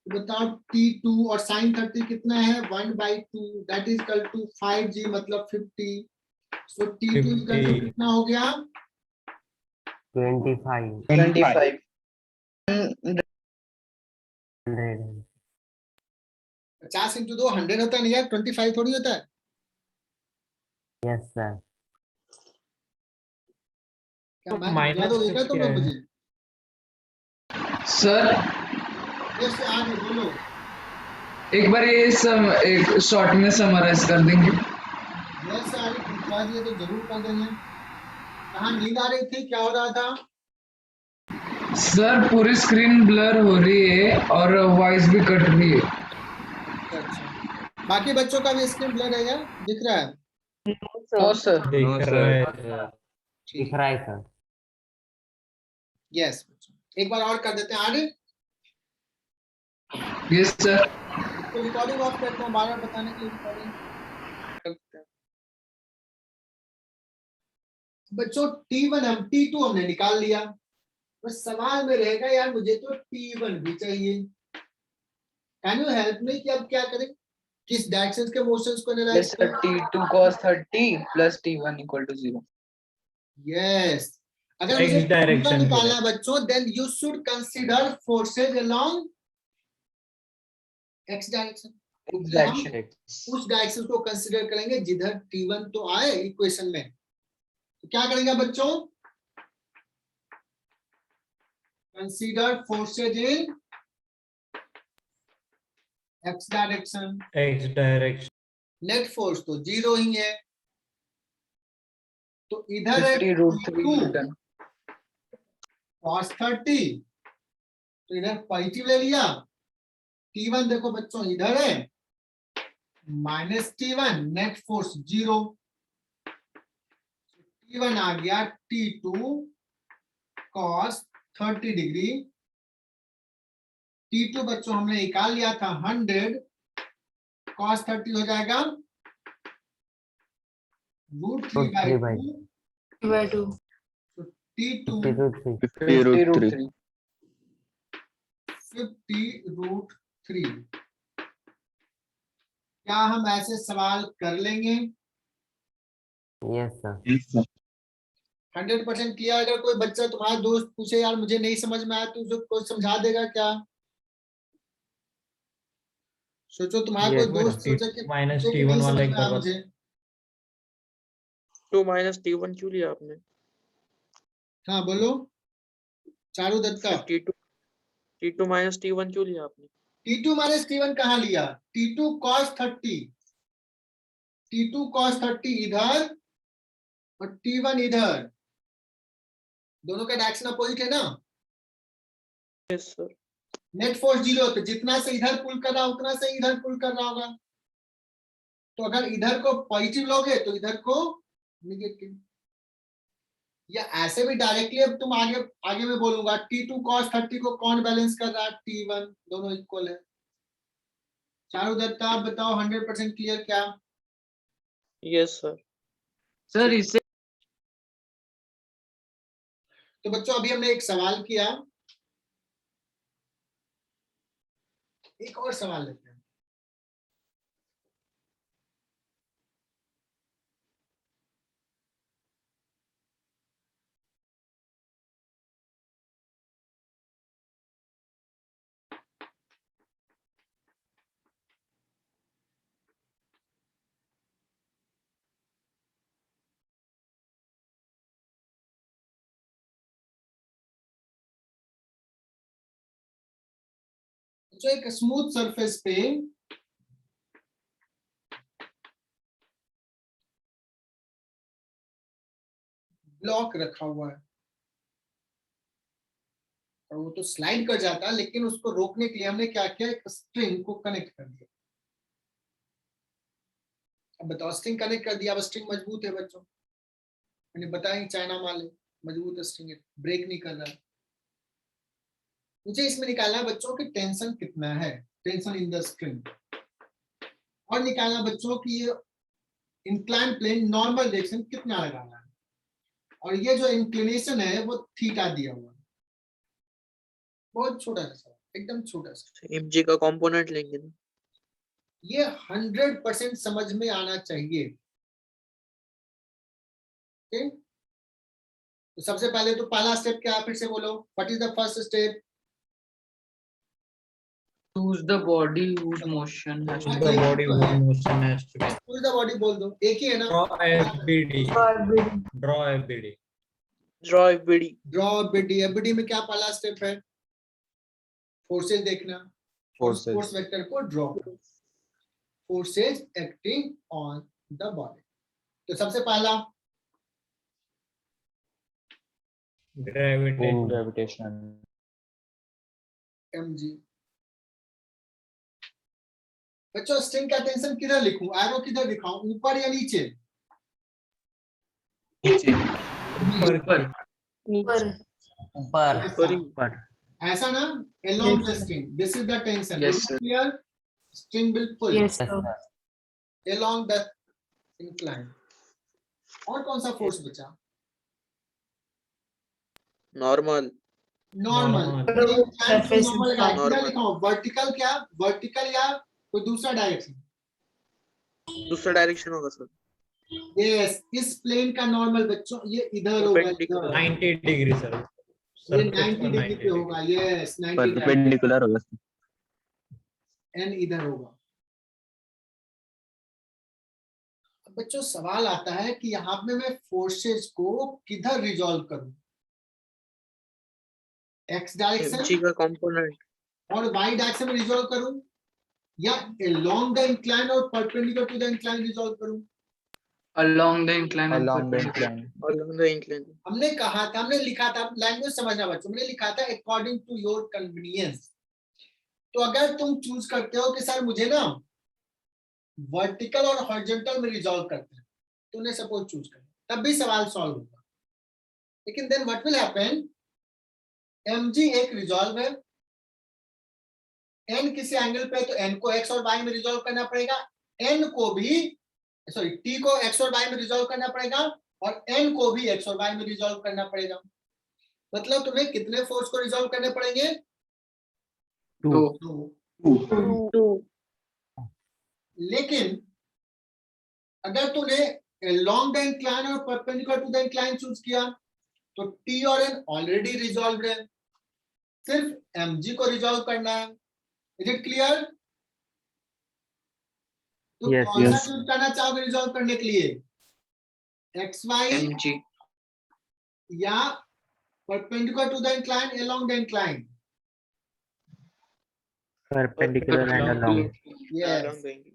[SPEAKER 1] तो बताओ T2 और sin 30 कितना है, 1/2, that is equal to 5G मतलब 50। सो T2 इक्वल टू कितना हो गया,
[SPEAKER 3] 25
[SPEAKER 2] 25।
[SPEAKER 1] 50 इंटू 2 100 होता है नहीं यार, 25 थोड़ी होता है।
[SPEAKER 3] यस सर
[SPEAKER 1] क्या मैं
[SPEAKER 6] minus
[SPEAKER 1] याद होगा तुम लोग
[SPEAKER 6] 50
[SPEAKER 1] मुझे?
[SPEAKER 2] सर
[SPEAKER 1] यस आगे बोलो।
[SPEAKER 2] एक बार ये एक शॉर्ट में समराइज कर देंगे।
[SPEAKER 1] यस आगे बता दिए तो जरूर कर देंगे। कहाँ नींद आ रही थी, क्या हो रहा था?
[SPEAKER 8] सर पूरी स्क्रीन ब्लर हो रही है और वॉइस भी कट रही है।
[SPEAKER 1] अच्छा, बाकी बच्चों का भी स्क्रीन ब्लर है या दिख रहा है?
[SPEAKER 2] No sir.
[SPEAKER 6] दिख रहा है सर।
[SPEAKER 3] दिख रहा है सर।
[SPEAKER 1] यस, एक बार और कर देते हैं आगे।
[SPEAKER 8] Yes sir.
[SPEAKER 1] तो रिकॉर्डिंग ऑफ करता हूँ, बार बार बताने के लिए रिकॉर्डिंग। बच्चों T1 हम T2 हमने निकाल लिया, बस सवाल में रहेगा यार मुझे तो T1 भी चाहिए। कैन यू हेल्प मी कि अब क्या करें, किस डायरेक्शन के मोशंस को analyse
[SPEAKER 2] Yes sir, T2 cos 30 plus T1 equal to 0.
[SPEAKER 1] Yes, अगर
[SPEAKER 6] X
[SPEAKER 1] मुझे
[SPEAKER 6] direction
[SPEAKER 1] निकालना
[SPEAKER 6] के
[SPEAKER 1] है बच्चों, then you should consider forces along x direction. हम
[SPEAKER 2] Direction.
[SPEAKER 1] उस डायरेक्शन को कंसीडर करेंगे जिधर T1 तो आए इक्वेशन में। तो क्या करेंगे बच्चों, consider forces in x direction.
[SPEAKER 6] X direction.
[SPEAKER 1] Net force तो 0 ही है, तो इधर है
[SPEAKER 2] 50 root 3
[SPEAKER 1] 2
[SPEAKER 2] Newton.
[SPEAKER 1] cos 30, तो इधर पॉजिटिव ले लिया। T1 देखो बच्चों इधर है minus T1, net force 0, T1 आ गया T2 cos 30 डिग्री। T2 बच्चों हमने निकाल लिया था 100, cos 30 हो जाएगा √3/2। T2
[SPEAKER 5] 50 root 3.
[SPEAKER 1] 50 √3। क्या हम ऐसे सवाल कर लेंगे?
[SPEAKER 3] Yes sir.
[SPEAKER 1] 100% किया। अगर कोई बच्चा तुम्हारा दोस्त पूछे यार मुझे नहीं समझ में आया, तो उसको कोई समझा देगा क्या? सोचो तुम्हारा कोई दोस्त सोचा कि
[SPEAKER 6] माइनस
[SPEAKER 1] नहीं
[SPEAKER 6] T1
[SPEAKER 1] समझ
[SPEAKER 6] वाला एक
[SPEAKER 1] में आया
[SPEAKER 6] बार
[SPEAKER 1] मुझे।
[SPEAKER 7] 2 minus T1 क्यों लिया आपने?
[SPEAKER 1] हाँ बोलो Charu Dutta.
[SPEAKER 7] T2 minus T1 क्यों लिया आपने?
[SPEAKER 1] T2 माइनस T1 कहाँ लिया? T2 cos 30, T2 cos 30 इधर और T1 इधर, दोनों का डायरेक्शन अपोजिट है ना।
[SPEAKER 7] Yes sir.
[SPEAKER 1] नेट फोर्स 0, तो जितना से इधर पुल कर रहा उतना से इधर पुल कर रहा होगा। तो अगर इधर को पॉजिटिव लोगे तो इधर को नेगेटिव, या ऐसे भी डायरेक्टली अब तुम आगे आगे में बोलूंगा T2 cos 30 को कौन बैलेंस कर रहा है? T1, दोनों इक्वल है। चारू दत्ता आप बताओ 100% क्लियर क्या?
[SPEAKER 7] Yes sir.
[SPEAKER 2] सर इससे
[SPEAKER 1] तो बच्चों अभी हमने एक सवाल किया, एक और सवाल लेते हैं। तो एक स्मूथ सरफेस पे ब्लॉक रखा हुआ है और वो तो स्लाइड कर जाता है, लेकिन उसको रोकने के लिए हमने क्या किया, एक स्ट्रिंग को कनेक्ट कर दिया। अब बताओ स्ट्रिंग कनेक्ट कर दिया, अब स्ट्रिंग मजबूत है बच्चों, मैंने बताया चाइना माल है, मजबूत स्ट्रिंग है, ब्रेक नहीं कर रहा है। मुझे इसमें निकालना है बच्चों की टेंशन कितना है, टेंशन इन द स्ट्रिंग, और निकालना बच्चों की ये इंक्लाइन प्लेन नॉर्मल डायरेक्शन कितना लगाना है, और ये जो इंक्लिनेशन है वो थीटा दिया हुआ है। बहुत छोटा सा, एकदम छोटा सा।
[SPEAKER 7] mg का कंपोनेंट लेंगे ना।
[SPEAKER 1] ये 100% समझ में आना चाहिए। ओके, तो सबसे पहले तो पहला स्टेप क्या है, फिर से बोलो, what is the first step?
[SPEAKER 2] choose the body whose motion has
[SPEAKER 6] Choose
[SPEAKER 2] to
[SPEAKER 6] the
[SPEAKER 2] be
[SPEAKER 6] body whose motion has to be.
[SPEAKER 1] Choose the body बोल दो, एक ही है ना।
[SPEAKER 6] Draw FBD. Draw FBD.
[SPEAKER 7] Draw FBD।
[SPEAKER 1] Draw FBD. FBD में क्या पहला step है? Forces देखना, फोर्स वेक्टर को ड्रॉ करना, forces acting on the body. तो सबसे पहला
[SPEAKER 6] ग्रेविटेशन
[SPEAKER 5] Gravitation.
[SPEAKER 1] mg। बच्चों स्ट्रिंग का टेंशन किधर लिखूं, एरो किधर दिखाऊं, ऊपर या नीचे?
[SPEAKER 6] ऊपर
[SPEAKER 3] ऊपर
[SPEAKER 1] ऐसा, ऐसा ना, along the string, this is the tension,
[SPEAKER 2] Yes,
[SPEAKER 1] is it
[SPEAKER 2] sir.
[SPEAKER 1] clear? String will pull
[SPEAKER 4] Yes,
[SPEAKER 3] Yes,
[SPEAKER 4] sir.
[SPEAKER 3] sir.
[SPEAKER 1] along the incline। और कौन सा फोर्स बचा?
[SPEAKER 7] normal
[SPEAKER 1] normal.
[SPEAKER 6] Normal.
[SPEAKER 8] Surface
[SPEAKER 1] normal
[SPEAKER 8] incline.
[SPEAKER 1] किधर लिखाऊं, वर्टिकल क्या, वर्टिकल या कोई दूसरा direction?
[SPEAKER 7] दूसरा डायरेक्शन होगा सर
[SPEAKER 1] यस, इस प्लेन का नॉर्मल बच्चों ये इधर होगा,
[SPEAKER 7] Perpendicular.
[SPEAKER 1] इधर।
[SPEAKER 6] 90 डिग्री सर।
[SPEAKER 1] ये
[SPEAKER 6] Surface
[SPEAKER 1] 90
[SPEAKER 6] पर
[SPEAKER 1] डिग्री
[SPEAKER 6] 90
[SPEAKER 1] पे होगा, यस 90 डिग्री,
[SPEAKER 5] Perpendicular होगा sir.
[SPEAKER 1] एन इधर होगा। अब बच्चों सवाल आता है कि यहाँ पे मैं फोर्सेस को किधर रिजॉल्व करूं, एक्स
[SPEAKER 7] mg
[SPEAKER 1] डायरेक्शन
[SPEAKER 7] का कंपोनेंट
[SPEAKER 1] और वाई डायरेक्शन में रिजॉल्व करूं, या along the incline और perpendicular to the incline resolve करूं?
[SPEAKER 2] Along the incline and
[SPEAKER 5] Along the
[SPEAKER 2] perpendicular.
[SPEAKER 5] incline.
[SPEAKER 7] along the incline
[SPEAKER 1] हमने कहा था, हमने लिखा था, लैंग्वेज समझना बच्चों, हमने लिखा था अकॉर्डिंग टू योर कन्वीनियंस। तो अगर तुम चूज करते हो कि सर मुझे ना वर्टिकल और हॉरिजॉन्टल में रिजॉल्व करते हैं, तुमने सपोज चूज कर, तब भी सवाल सॉल्व होगा। लेकिन then what will happen, mg एक रिजॉल्व है, n किसी एंगल पे, तो n को x और y में रिजॉल्व करना पड़ेगा, n को भी, सॉरी t को x और y में रिजॉल्व करना पड़ेगा, और n को भी x और y में रिजॉल्व करना पड़ेगा। मतलब तुम्हें कितने फोर्स को रिजॉल्व करने पड़ेंगे?
[SPEAKER 2] तो
[SPEAKER 1] लेकिन अगर तूने along the incline और perpendicular to the incline choose किया, तो t और n ऑलरेडी रिजॉल्व है, सिर्फ mg को रिजॉल्व करना है। Is it clear? तो
[SPEAKER 3] Yes,
[SPEAKER 1] कौन सा
[SPEAKER 5] yes.
[SPEAKER 1] चूज करना चाहोगे रिजॉल्व करने के लिए, xy
[SPEAKER 2] mg
[SPEAKER 1] या perpendicular to the incline along the incline?
[SPEAKER 3] Perpendicular and along.
[SPEAKER 1] Yes.
[SPEAKER 7] along the incline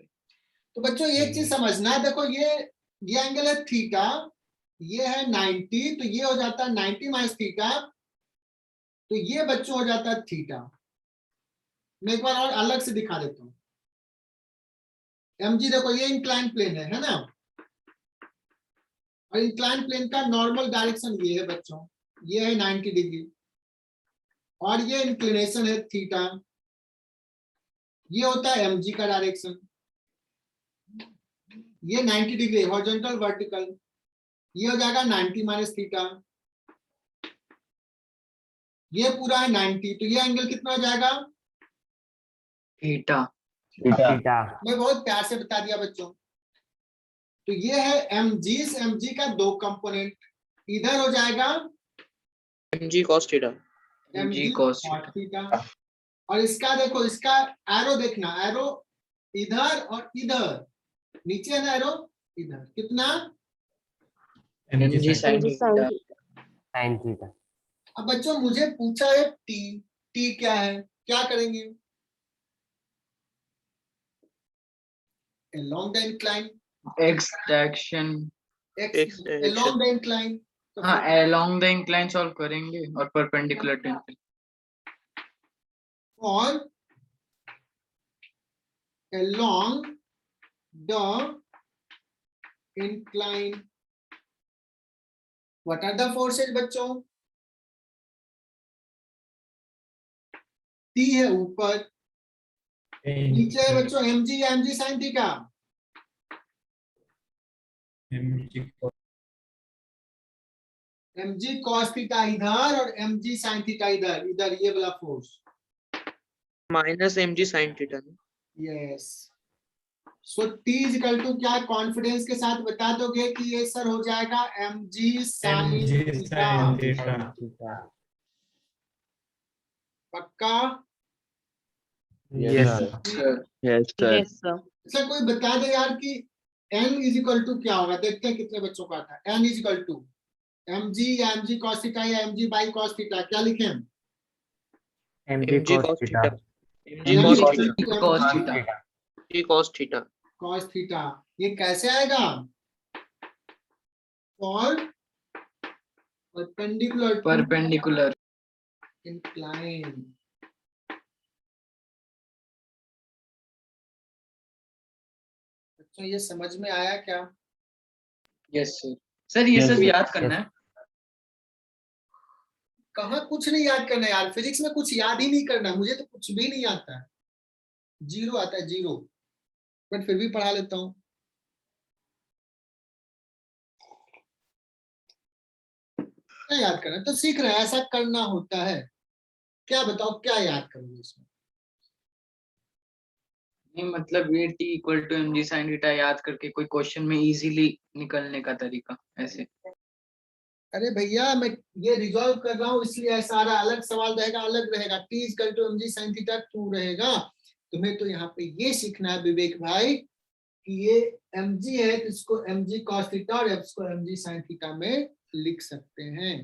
[SPEAKER 1] तो बच्चों एक चीज समझना है, देखो ये एंगल है थीटा, ये है 90, तो ये हो जाता है 90 माइनस थीटा, तो ये बच्चों हो जाता है थीटा। मैं एक बार और अलग से दिखा देता हूँ। mg देखो ये इंक्लाइन प्लेन है ना, और इंक्लाइन प्लेन का नॉर्मल डायरेक्शन ये है बच्चों, ये है 90 डिग्री, और ये इंक्लिनेशन है थीटा, ये होता है mg का डायरेक्शन, ये 90 डिग्री हॉरिजॉन्टल वर्टिकल, ये हो जाएगा 90 माइनस थीटा, ये पूरा है 90, तो ये एंगल कितना हो जाएगा?
[SPEAKER 2] theta
[SPEAKER 3] Theta.
[SPEAKER 1] मैं बहुत प्यार से बता दिया बच्चों। तो ये है mg, इस mg का दो कंपोनेंट, इधर हो जाएगा
[SPEAKER 7] mg cos theta
[SPEAKER 2] mg cos
[SPEAKER 1] theta, और इसका देखो, इसका एरो देखना, एरो इधर और इधर, नीचे है ना एरो, इधर कितना?
[SPEAKER 2] mg sin theta
[SPEAKER 3] Sin theta.
[SPEAKER 1] अब बच्चों मुझे पूछा है t क्या है, क्या करेंगे? along the incline,
[SPEAKER 2] x direction
[SPEAKER 1] x
[SPEAKER 7] direction.
[SPEAKER 1] along the incline, तो
[SPEAKER 2] हाँ along the incline solve करेंगे और perpendicular to incline
[SPEAKER 1] और along the incline, what are the forces बच्चों? T है ऊपर, नीचे है बच्चों mg या mg sin theta, mg cos theta इधर और mg sin थीटा इधर, इधर ये वाला force,
[SPEAKER 7] minus mg sin theta
[SPEAKER 1] yes. So t is equal to क्या, कॉन्फिडेंस के साथ बता दोगे कि ये सर हो जाएगा mg sin theta,
[SPEAKER 3] Sin theta.
[SPEAKER 1] पक्का?
[SPEAKER 3] Yes, sir.
[SPEAKER 2] sir
[SPEAKER 5] Yes sir.
[SPEAKER 1] अच्छा कोई बता दे यार कि n इज इक्वल टू क्या होगा, देखते हैं कितने बच्चों का आता है। n is equal to mg या mg cos थीटा या mg by cos थीटा, क्या लिखें हम?
[SPEAKER 3] mg cos theta.
[SPEAKER 7] mg cos theta
[SPEAKER 2] cos theta
[SPEAKER 7] mg cos theta
[SPEAKER 1] cos theta, ये कैसे आएगा? for perpendicular to
[SPEAKER 2] perpendicular.
[SPEAKER 1] incline. बच्चों ये समझ में आया क्या?
[SPEAKER 2] Yes sir. सर ये सब याद करना है।
[SPEAKER 1] कहाँ कुछ नहीं याद करना है यार, फिजिक्स में कुछ याद ही नहीं करना, मुझे तो कुछ भी नहीं आता है, 0 आता है 0, बट फिर भी पढ़ा लेता हूँ। क्या याद करना है? तो सीख रहे हैं, ऐसा करना होता है। क्या बताओ क्या याद करोगे इसमें?
[SPEAKER 2] नहीं मतलब ये t equal to mg sin theta याद करके कोई क्वेश्चन में इजीली निकलने का तरीका ऐसे।
[SPEAKER 1] अरे भैया मैं ये रिजॉल्व कर रहा हूँ इसलिए ऐसा आ रहा है, अलग सवाल रहेगा अलग रहेगा, t equal to mg sin theta क्यों रहेगा? तुम्हें तो यहाँ पे ये सीखना है विवेक भाई कि ये mg है तो इसको mg cos थीटा और इसको mg sin थीटा में लिख सकते हैं।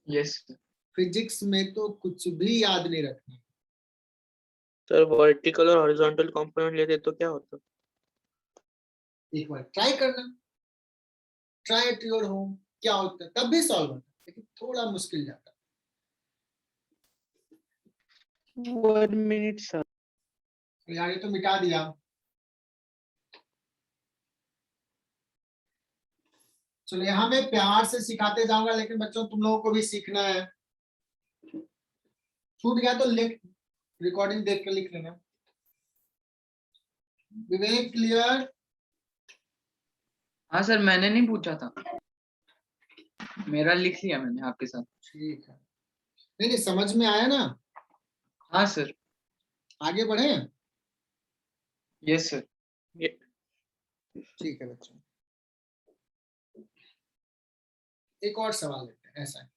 [SPEAKER 2] यस
[SPEAKER 1] फिजिक्स में तो कुछ भी याद नहीं रखना।
[SPEAKER 7] सर वर्टिकल और हॉरिजॉन्टल कंपोनेंट लेते तो क्या होता?
[SPEAKER 1] एक बार ट्राई करना, ट्राई एट योर होम, क्या होता है तब भी सॉल्व होता है, लेकिन थोड़ा मुश्किल जाता है।
[SPEAKER 5] 1 minute sir.
[SPEAKER 1] यार ये तो मिटा दिया। चलो यहाँ मैं प्यार से सिखाते जाऊंगा, लेकिन बच्चों तुम लोगों को भी सीखना है। छूट गया तो लिख, रिकॉर्डिंग देख कर लिख लेना। विवेक क्लियर?
[SPEAKER 2] हाँ सर मैंने नहीं पूछा था, मेरा लिख लिया मैंने आपके साथ।
[SPEAKER 1] ठीक है, नहीं नहीं समझ में आया ना?
[SPEAKER 2] हाँ सर।
[SPEAKER 1] आगे बढ़े?
[SPEAKER 2] Yes sir.
[SPEAKER 1] ठीक है बच्चों, एक और सवाल लेते हैं ऐसा है।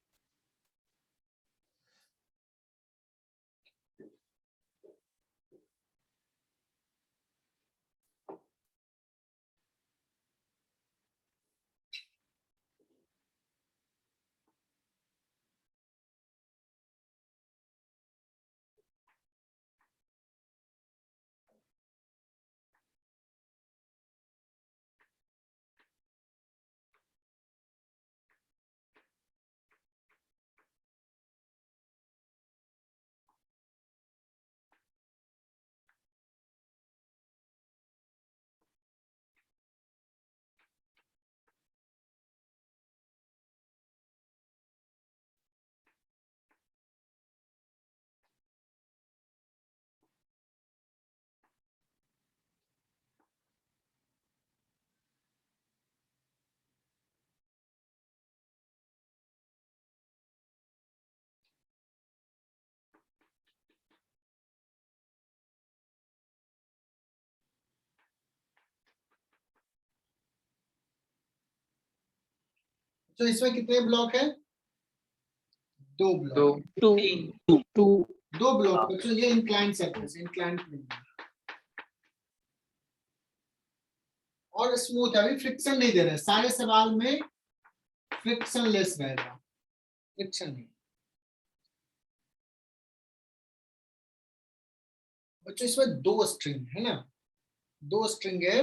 [SPEAKER 1] तो इसमें कितने ब्लॉक है? 2
[SPEAKER 2] दो
[SPEAKER 1] ब्लॉक।
[SPEAKER 5] 2
[SPEAKER 2] तीन
[SPEAKER 5] 2
[SPEAKER 1] 2 ब्लॉक बच्चों, ये इंक्लाइन सरफेस, इंक्लाइन प्लेन और स्मूथ है, अभी फ्रिक्शन नहीं दे रहे, सारे सवाल में फ्रिक्शन लेस रहेगा, फ्रिक्शन नहीं। बच्चों इसमें 2 स्ट्रिंग है ना, 2 स्ट्रिंग है,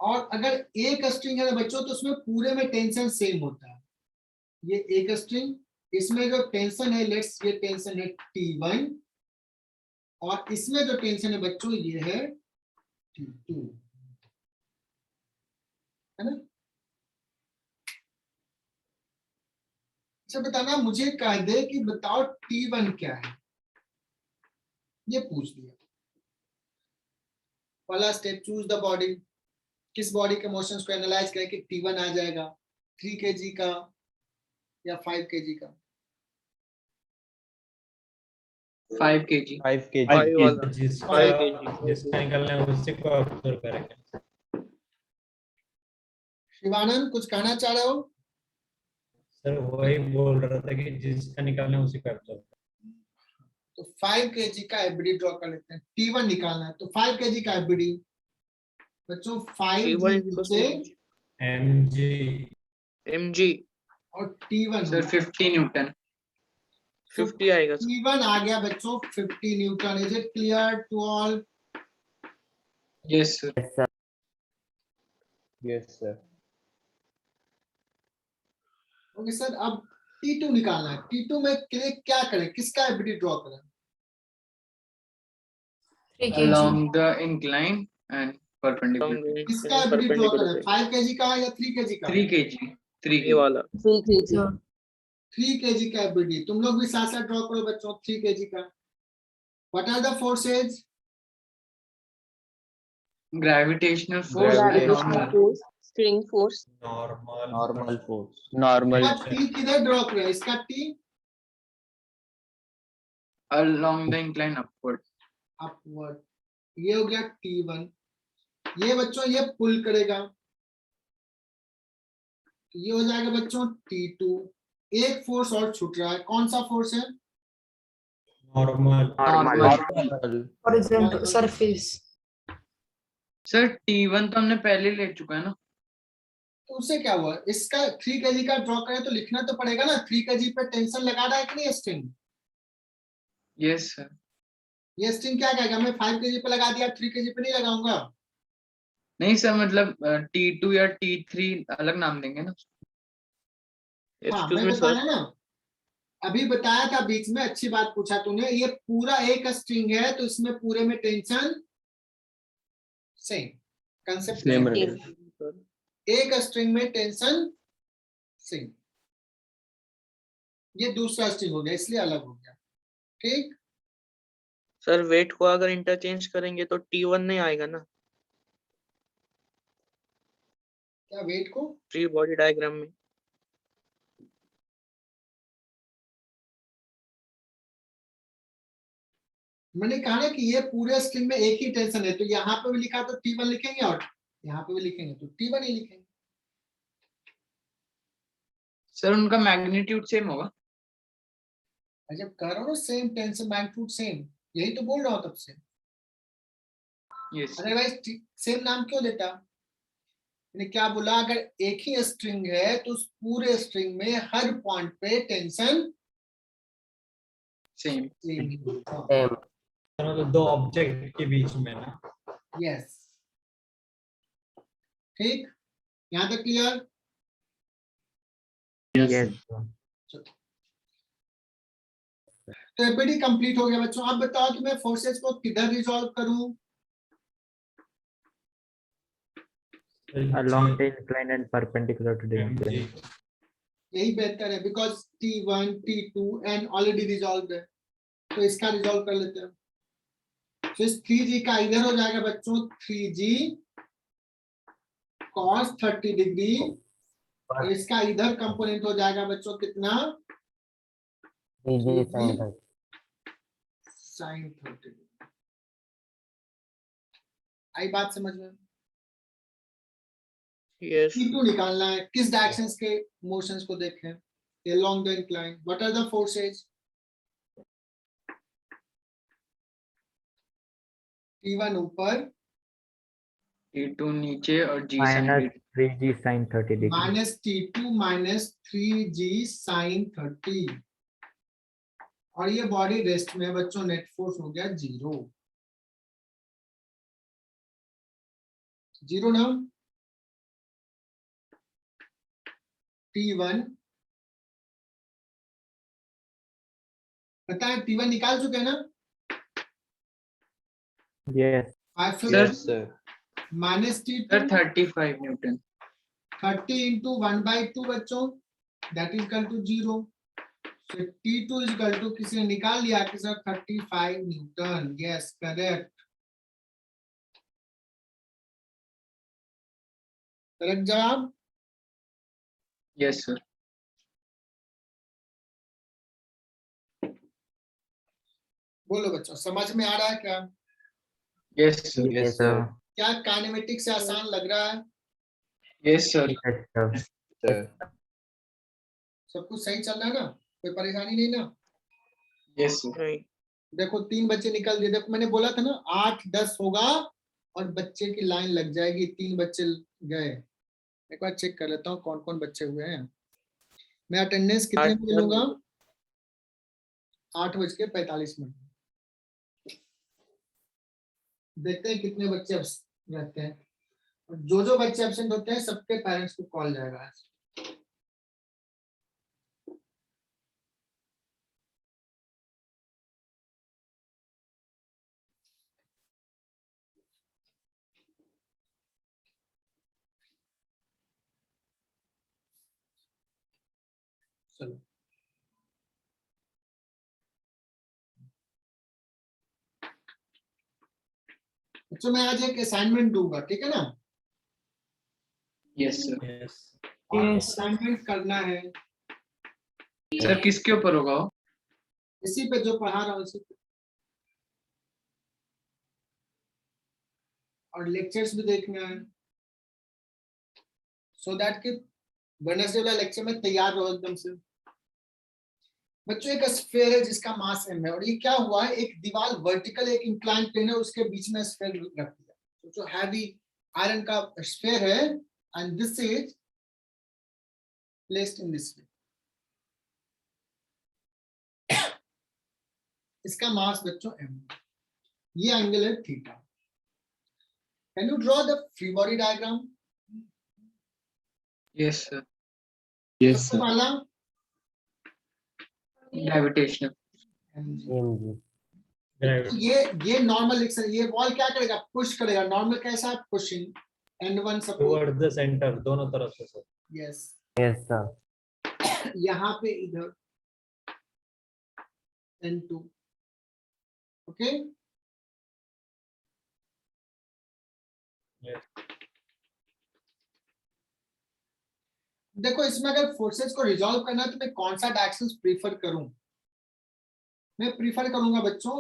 [SPEAKER 1] और अगर एक स्ट्रिंग है ना बच्चों तो उसमें पूरे में टेंशन सेम होता है। ये एक स्ट्रिंग, इसमें जो टेंशन है, लेट्स ये टेंशन है T1, और इसमें जो टेंशन है बच्चों ये है T2, है ना? अच्छा बताना, मुझे कह दे कि बताओ T1 क्या है, ये पूछ दिया। पहला स्टेप, चूज द बॉडी, किस बॉडी के मोशंस को एनालाइज करें कि T1 आ जाएगा, 3 kg का या 5 kg का?
[SPEAKER 2] 5 kg।
[SPEAKER 5] 5 kg.
[SPEAKER 7] 5 वाला।
[SPEAKER 6] जिसका निकलना है उसी को ऑब्जर्व करेंगे।
[SPEAKER 1] शिवानंद कुछ कहना चाह रहे हो?
[SPEAKER 6] सर वही बोल रहा था कि जिसका निकलना है उसी को ऑब्जर्व।
[SPEAKER 1] तो 5 kg का एफबीडी ड्रॉ कर लेते हैं, T1 निकालना है, तो 5 kg का एफबीडी बच्चों 5
[SPEAKER 7] T1
[SPEAKER 1] से
[SPEAKER 6] mg
[SPEAKER 1] और T1
[SPEAKER 2] सर 50 न्यूटन।
[SPEAKER 7] 50 आएगा सर।
[SPEAKER 1] T1 आ गया बच्चों 50 newton. Is it clear to all?
[SPEAKER 2] Yes sir.
[SPEAKER 3] Yes, sir.
[SPEAKER 5] Yes sir.
[SPEAKER 1] Okay sir, अब T2 निकालना है। T2 में के लिए क्या करें, किसका एबिलिटी ड्रॉ करें?
[SPEAKER 2] along the incline and perpendicular.
[SPEAKER 1] किसका एबिलिटी ड्रॉ करें,
[SPEAKER 7] परपेंडिकुलर
[SPEAKER 1] 5 kg का या 3 kg का?
[SPEAKER 2] 3 kg, 3
[SPEAKER 7] ये
[SPEAKER 2] kg.
[SPEAKER 7] वाला
[SPEAKER 1] 3 kg का एबिलिटी। तुम लोग भी साथ साथ ड्रॉ करो बच्चों, 3 kg का। What are the forces?
[SPEAKER 2] Gravitational force and normal.
[SPEAKER 9] string force,
[SPEAKER 6] normal
[SPEAKER 5] force, normal.
[SPEAKER 1] इसका T किधर ड्रॉ करें, इसका T
[SPEAKER 2] Along the incline upward.
[SPEAKER 1] Upward. ये हो गया T1। ये बच्चों ये पुल करेगा, ये हो जाएगा बच्चों T2। एक फोर्स और छूट रहा है, कौन सा फोर्स है?
[SPEAKER 6] Normal
[SPEAKER 2] Normal.
[SPEAKER 1] Horizontal
[SPEAKER 9] surface.
[SPEAKER 2] Sir T1 तो हमने पहले ले चुका है ना.
[SPEAKER 1] तो उससे क्या हुआ, इसका 3 kg का ड्रॉ करें तो लिखना तो पड़ेगा ना, 3 kg पे टेंशन लगा रहा है कि नहीं स्ट्रिंग?
[SPEAKER 2] Yes sir.
[SPEAKER 1] ये स्ट्रिंग क्या कहेगा, मैं 5 kg पे लगा दिया, 3 kg पे नहीं लगाऊंगा।
[SPEAKER 2] नहीं सर, मतलब T2 या T3 अलग नाम देंगे ना.
[SPEAKER 1] हाँ
[SPEAKER 7] एक्सक्यूज
[SPEAKER 1] मैं
[SPEAKER 7] मी
[SPEAKER 1] बताया
[SPEAKER 7] सर,
[SPEAKER 1] ना, अभी बताया था बीच में, अच्छी बात पूछा तूने। ये पूरा एक स्ट्रिंग है तो इसमें पूरे में tension same, concept
[SPEAKER 5] Same
[SPEAKER 1] same.
[SPEAKER 5] रहेगा।
[SPEAKER 1] एक स्ट्रिंग में टेंशन सेम। ये दूसरा स्ट्रिंग हो गया इसलिए अलग हो गया, ठीक।
[SPEAKER 7] सर वेट को अगर इंटरचेंज करेंगे तो T1 नहीं आएगा ना
[SPEAKER 1] क्या वेट को?
[SPEAKER 7] फ्री बॉडी डायग्राम में?
[SPEAKER 1] मैंने कहा ना कि ये पूरे स्ट्रिंग में एक ही टेंशन है, तो यहाँ पे भी लिखा तो T1 लिखेंगे और यहाँ पे भी लिखेंगे तो T1 ही लिखेंगे।
[SPEAKER 2] सर उनका मैग्नीट्यूड सेम होगा.
[SPEAKER 1] जब कह रहा हूँ सेम टेंशन मैग्नीट्यूड सेम, यही तो बोल रहा हूँ तब से।
[SPEAKER 2] Yes.
[SPEAKER 1] अदरवाइज सेम नाम क्यों देता? मैंने क्या बोला, अगर एक ही स्ट्रिंग है तो उस पूरे स्ट्रिंग में हर पॉइंट पे टेंशन
[SPEAKER 2] Same.
[SPEAKER 1] सेम ही होगा।
[SPEAKER 3] सेम।
[SPEAKER 6] तो दो ऑब्जेक्ट के बीच में ना.
[SPEAKER 1] यस, ठीक, यहाँ तक क्लियर?
[SPEAKER 3] यस
[SPEAKER 1] तो एपीडी कंप्लीट हो गया बच्चों। अब बताओ कि मैं फोर्सेस को किधर रिजॉल्व करूं?
[SPEAKER 3] along the incline and perpendicular to the incline.
[SPEAKER 1] यही बेहतर है, because T1 T2 and already resolve है, तो इसका रिजॉल्व कर लेते हैं। तो इस 3G का इधर हो जाएगा बच्चों 3G cos 30 डिग्री, और इसका इधर कंपोनेंट हो जाएगा बच्चों कितना?
[SPEAKER 3] 3G sin 30.
[SPEAKER 1] sin 30। आई बात समझ में?
[SPEAKER 7] यस
[SPEAKER 1] T2 निकालना है, किस डायरेक्शंस के मोशंस को देखें? along the incline, what are the forces? T1 ऊपर
[SPEAKER 2] T2 नीचे और G sin
[SPEAKER 3] Minus
[SPEAKER 2] theta.
[SPEAKER 3] 3G sin 30 degree.
[SPEAKER 1] Minus T2 minus 3G sin 30, और ये बॉडी रेस्ट में है बच्चों, नेट फोर्स हो गया 0 ना। T1 पता है, T1 निकाल चुके हैं ना?
[SPEAKER 3] Yes.
[SPEAKER 2] Sir,
[SPEAKER 1] minus
[SPEAKER 2] sir
[SPEAKER 1] T2
[SPEAKER 2] 35 Newton.
[SPEAKER 1] 30 into 1/2 बच्चों, that is equal to 0। So T2 is equal to, किसी ने निकाल लिया कि sir 35 Newton. Yes correct, correct जवाब।
[SPEAKER 2] Yes sir.
[SPEAKER 1] बोलो बच्चों, समझ में आ रहा है क्या?
[SPEAKER 2] Yes sir.
[SPEAKER 3] Yes, sir.
[SPEAKER 1] क्या काइनेमेटिक्स से आसान लग रहा है?
[SPEAKER 2] Yes sir.
[SPEAKER 3] Yes, sir.
[SPEAKER 1] सब कुछ सही चल रहा है ना, कोई परेशानी नहीं ना?
[SPEAKER 2] Yes sir.
[SPEAKER 7] नहीं
[SPEAKER 1] देखो 3 बच्चे निकल दिए। देखो मैंने बोला था ना 8-10 होगा और बच्चे की लाइन लग जाएगी। 3 बच्चे गए, एक बार चेक कर लेता हूँ कौन कौन बच्चे हुए हैं। मैं अटेंडेंस कितने बजे लूंगा? 8:45। देखते हैं कितने बच्चे रहते हैं। जो बच्चे एब्सेंट होते हैं सबके पेरेंट्स को कॉल जाएगा। चलो बच्चों मैं आज एक असाइनमेंट दूंगा, ठीक है ना?
[SPEAKER 2] Yes sir.
[SPEAKER 6] Yes.
[SPEAKER 1] और
[SPEAKER 9] Yes.
[SPEAKER 1] असाइनमेंट करना है
[SPEAKER 2] सर किसके ऊपर होगा वो?
[SPEAKER 1] इसी पे जो पढ़ा रहा हूँ उसी पे, और लेक्चर्स भी देखना है सो दैट कि वेडनेसडे वाला लेक्चर में तैयार रहो एकदम से। बच्चों एक स्फीयर है जिसका मास m है, और ये क्या हुआ है, एक दीवार वर्टिकल एक इंक्लाइन प्लेन है, उसके बीच में स्फीयर रख दिया। तो जो हैवी आयरन का स्फीयर है and this is placed in this way. इसका मास बच्चों m, ये एंगल है theta. Can you draw the free body diagram?
[SPEAKER 2] Yes sir.
[SPEAKER 1] सबसे पहला
[SPEAKER 2] ग्रेविटेशनल।
[SPEAKER 3] mg
[SPEAKER 6] Gravity.
[SPEAKER 1] ये नॉर्मल लिख सकते, ये वॉल क्या करेगा, पुश करेगा। नॉर्मल कैसा, pushing n1 suppose,
[SPEAKER 6] Towards the center, दोनों तरफ से सर।
[SPEAKER 1] यस।
[SPEAKER 3] yes sir
[SPEAKER 1] यहाँ पे इधर n2, ओके।
[SPEAKER 6] Yes.
[SPEAKER 1] देखो इसमें अगर फोर्सेस को रिजॉल्व करना है तो मैं कौन सा डायरेक्शन प्रीफर करूं? मैं प्रीफर करूंगा बच्चों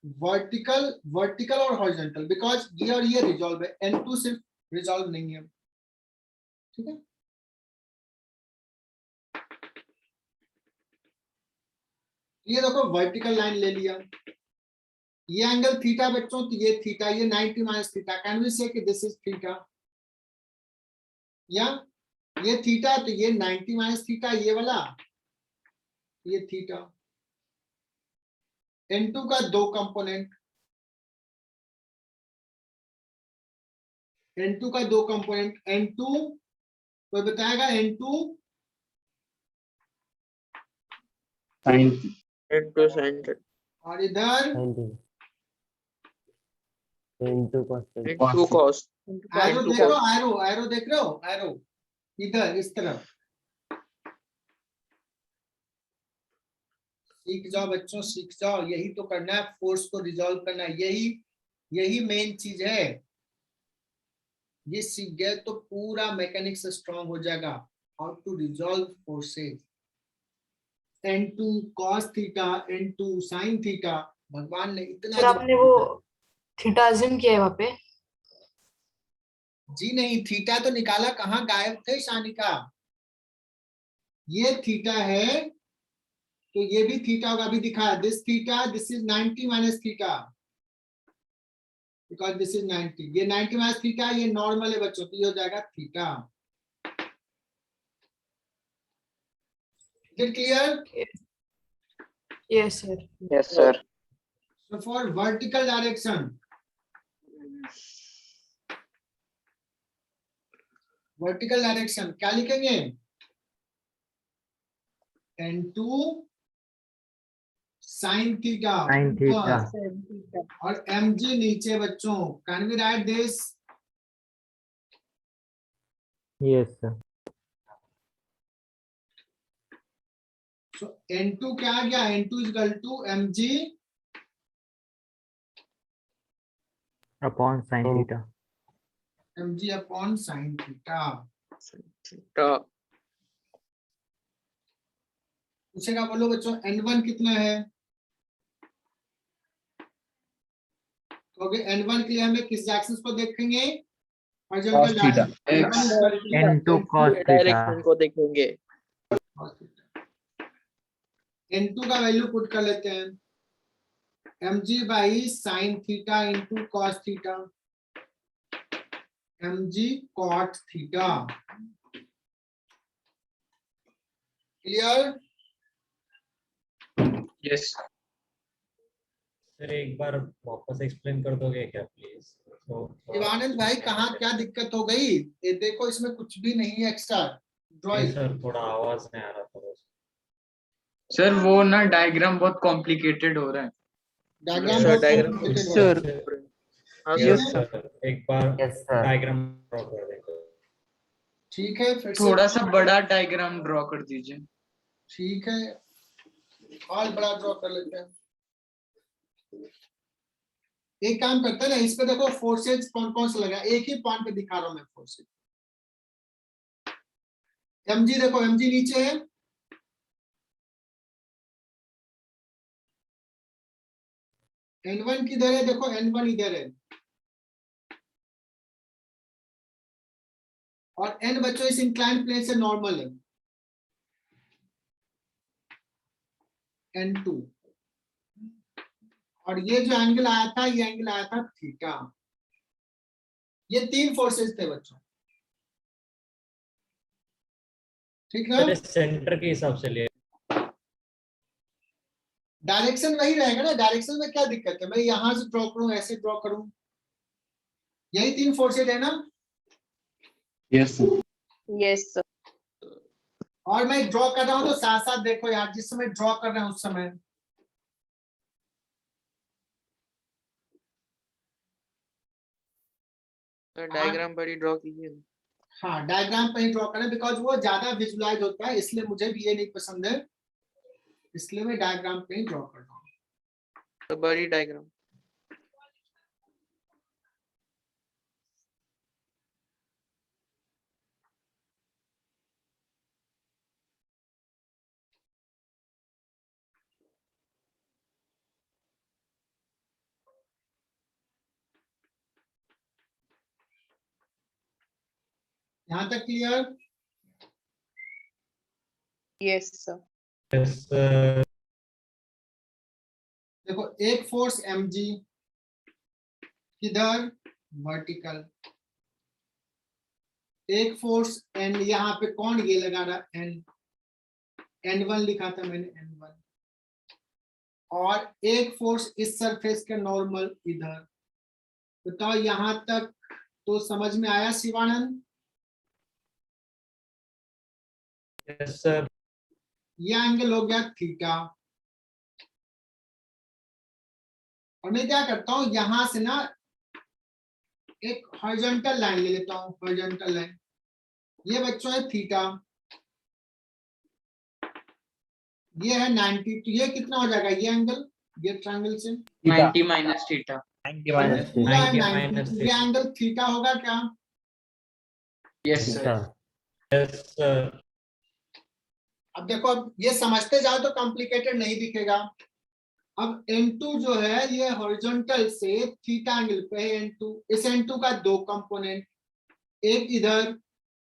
[SPEAKER 1] वर्टिकल और हॉरिजॉन्टल, बिकॉज ये और ये रिजॉल्व है, n2 सिर्फ रिजॉल्व नहीं है, ठीक है। ये देखो वर्टिकल लाइन ले लिया, ये एंगल थीटा बच्चों, तो ये थीटा, ये 90 माइनस थीटा। कैन वी से कि दिस इज थीटा, या ये थीटा, तो ये 90 माइनस थीटा, ये वाला ये थीटा। n2 का दो कंपोनेंट, n2 का दो कंपोनेंट, n2 कोई बताएगा n2
[SPEAKER 7] N2 sin theta.
[SPEAKER 1] और इधर
[SPEAKER 3] into cos
[SPEAKER 7] N2 cos.
[SPEAKER 1] Arrow देख रहे हो, एरो देख रहे हो, एरो इधर इस तरफ। सीख जाओ बच्चों, सीख जाओ, यही तो करना है, फोर्स को रिजॉल्व करना है, यही मेन चीज है। ये सीख गए तो पूरा मैकेनिक्स स्ट्रांग हो जाएगा, how to resolve forces. n2 cos theta, n2 sin theta, भगवान ने
[SPEAKER 9] सर
[SPEAKER 1] इतना
[SPEAKER 9] आपने वो थीटाजिम किया है वहाँ पे?
[SPEAKER 1] जी नहीं, थीटा तो निकाला, कहाँ गायब थे शानिका? ये थीटा है तो ये भी थीटा होगा, अभी दिखाया, this theta, this is 90 minus theta, because this is 90, ये 90 माइनस थीटा, ये नॉर्मल है बच्चों, तो ये हो जाएगा theta. Is it clear?
[SPEAKER 9] Yes sir.
[SPEAKER 5] Yes, sir.
[SPEAKER 1] So for vertical direction, क्या लिखेंगे? n2 sin theta
[SPEAKER 3] sin theta
[SPEAKER 1] और mg नीचे बच्चों। Can we write this?
[SPEAKER 3] yes sir
[SPEAKER 1] so n2 क्या आ गया? n2 is equal to mg
[SPEAKER 3] upon sin theta
[SPEAKER 1] mg upon sin theta.
[SPEAKER 7] Theta.
[SPEAKER 1] पूछेगा, बोलो बच्चों n1 कितना है? क्योंकि n1 के लिए हमें किस डायरेक्शन को देखेंगे? Horizontal direction.
[SPEAKER 3] n2 cos theta
[SPEAKER 7] direction को देखेंगे।
[SPEAKER 1] n2 का वैल्यू पुट कर लेते हैं, mg by sin theta into cos theta, mg cot theta. Clear?
[SPEAKER 2] Yes
[SPEAKER 6] sir एक बार वापस एक्सप्लेन कर दोगे क्या प्लीज? तो
[SPEAKER 1] शिवानंद भाई कहाँ क्या दिक्कत हो गई? ये देखो इसमें कुछ भी नहीं है एक्स्ट्रा
[SPEAKER 6] नहीं
[SPEAKER 1] ड्राइंग।
[SPEAKER 6] सर, थोड़ा आवाज नहीं आ रहा था बस।
[SPEAKER 2] सर, वो ना डायग्राम बहुत कॉम्प्लिकेटेड हो रहा है।
[SPEAKER 1] डायग्राम
[SPEAKER 7] सर,
[SPEAKER 1] बहुत
[SPEAKER 7] डायग्राम
[SPEAKER 1] complicated हो
[SPEAKER 5] Sir.
[SPEAKER 1] रहा है।
[SPEAKER 7] हाँ
[SPEAKER 1] Yes,
[SPEAKER 7] सर।
[SPEAKER 6] सर एक बार
[SPEAKER 3] yes sir
[SPEAKER 6] डायग्राम ड्रॉ कर देंगे।
[SPEAKER 1] ठीक है, फिर से
[SPEAKER 2] थोड़ा सा बड़ा डायग्राम ड्रॉ कर दीजिए।
[SPEAKER 1] ठीक है, और बड़ा ड्रॉ कर लेते हैं। एक काम करते हैं ना, इस पे देखो फोर्सेज कौन कौन से लगा, एक ही पॉइंट पे दिखा रहा हूं मैं फोर्सेज। mg देखो, mg नीचे है, n1 किधर है, देखो n1 इधर है, और n बच्चों इस इंक्लाइन प्लेन से नॉर्मल है, n2, और ये जो एंगल आया था, ये एंगल आया था थीटा। ये 3 फोर्सेस थे बच्चों, ठीक ना।
[SPEAKER 6] सर सेंटर के हिसाब से लिए।
[SPEAKER 1] डायरेक्शन वही रहेगा ना, डायरेक्शन में क्या दिक्कत है, मैं यहां से ड्रॉ करूं, ऐसे ड्रॉ करूं, यही 3 फोर्सेज है ना।
[SPEAKER 5] Yes sir.
[SPEAKER 9] Yes sir.
[SPEAKER 1] और मैं ड्रॉ कर रहा हूं तो साथ साथ देखो यार, जिस समय ड्रॉ कर रहे हैं उस समय
[SPEAKER 7] डायग्राम पर ही ड्रॉ कीजिए।
[SPEAKER 1] हाँ, डायग्राम पे ही ड्रॉ करें, बिकॉज वो ज्यादा विजुलाइज होता है, इसलिए मुझे भी ये नहीं पसंद है, इसलिए मैं डायग्राम पे ही ड्रॉ कर रहा हूँ।
[SPEAKER 7] तो बड़ी डायग्राम।
[SPEAKER 1] यहाँ तक clear.
[SPEAKER 9] Yes sir.
[SPEAKER 6] Yes sir.
[SPEAKER 1] देखो एक फोर्स mg किधर, वर्टिकल, एक फोर्स n, यहाँ पे कौन ये लगा रहा, n, n1 लिखा था मैंने, n1, और एक फोर्स इस सरफेस के नॉर्मल इधर। बताओ यहां तक तो समझ में आया शिवानंद।
[SPEAKER 6] Yes sir.
[SPEAKER 1] ये एंगल हो गया थीटा, और मैं क्या करता हूं, यहां से ना एक हॉरिजॉन्टल लाइन ले लेता हूं, हॉरिजॉन्टल लाइन, ये बच्चों है थीटा, ये है 90, तो ये कितना हो जाएगा, ये एंगल, ये ट्रायंगल से
[SPEAKER 2] 90 माइनस थीटा।
[SPEAKER 1] पूरा है 90,
[SPEAKER 6] माइनस
[SPEAKER 1] तो ये एंगल थीटा होगा क्या।
[SPEAKER 2] Yes sir.
[SPEAKER 6] Yes sir.
[SPEAKER 1] अब देखो, अब ये समझते जाओ तो कॉम्प्लिकेटेड नहीं दिखेगा। अब n2 जो है ये हॉरिजॉन्टल से थीटा एंगल पे है, n2, इस n2 का 2 कंपोनेंट, एक इधर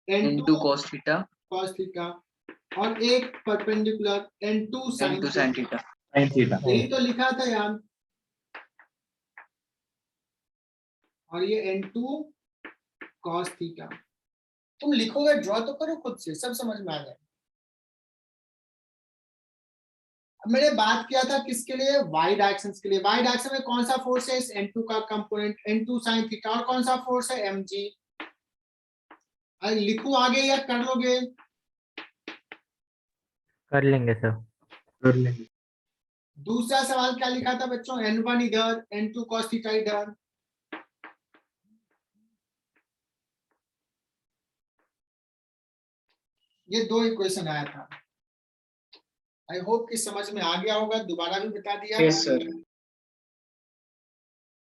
[SPEAKER 2] N2 cos theta,
[SPEAKER 1] cos theta, और एक perpendicular n2 sin
[SPEAKER 2] N2 sin theta.
[SPEAKER 1] यही तो लिखा था यार, और ये n2 cos थीटा। तुम लिखोगे, ड्रॉ तो करो खुद से, सब समझ में आ जाएगा। अब मैंने बात किया था किसके लिए, y डायरेक्शन के लिए। y डायरेक्शन में कौन सा फोर्स है, इस n2 का कंपोनेंट n2 sin थीटा, और कौन सा फोर्स है, mg। अरे लिखो आगे या कर लोगे,
[SPEAKER 3] कर लेंगे सर।
[SPEAKER 5] कर लेंगे।
[SPEAKER 1] दूसरा सवाल क्या लिखा था बच्चों, n1 इधर, n2 cos थीटा इधर। ये 2 इक्वेशन आया था। आई होप कि समझ में आ गया होगा, दोबारा भी बता दिया।
[SPEAKER 2] Yes sir.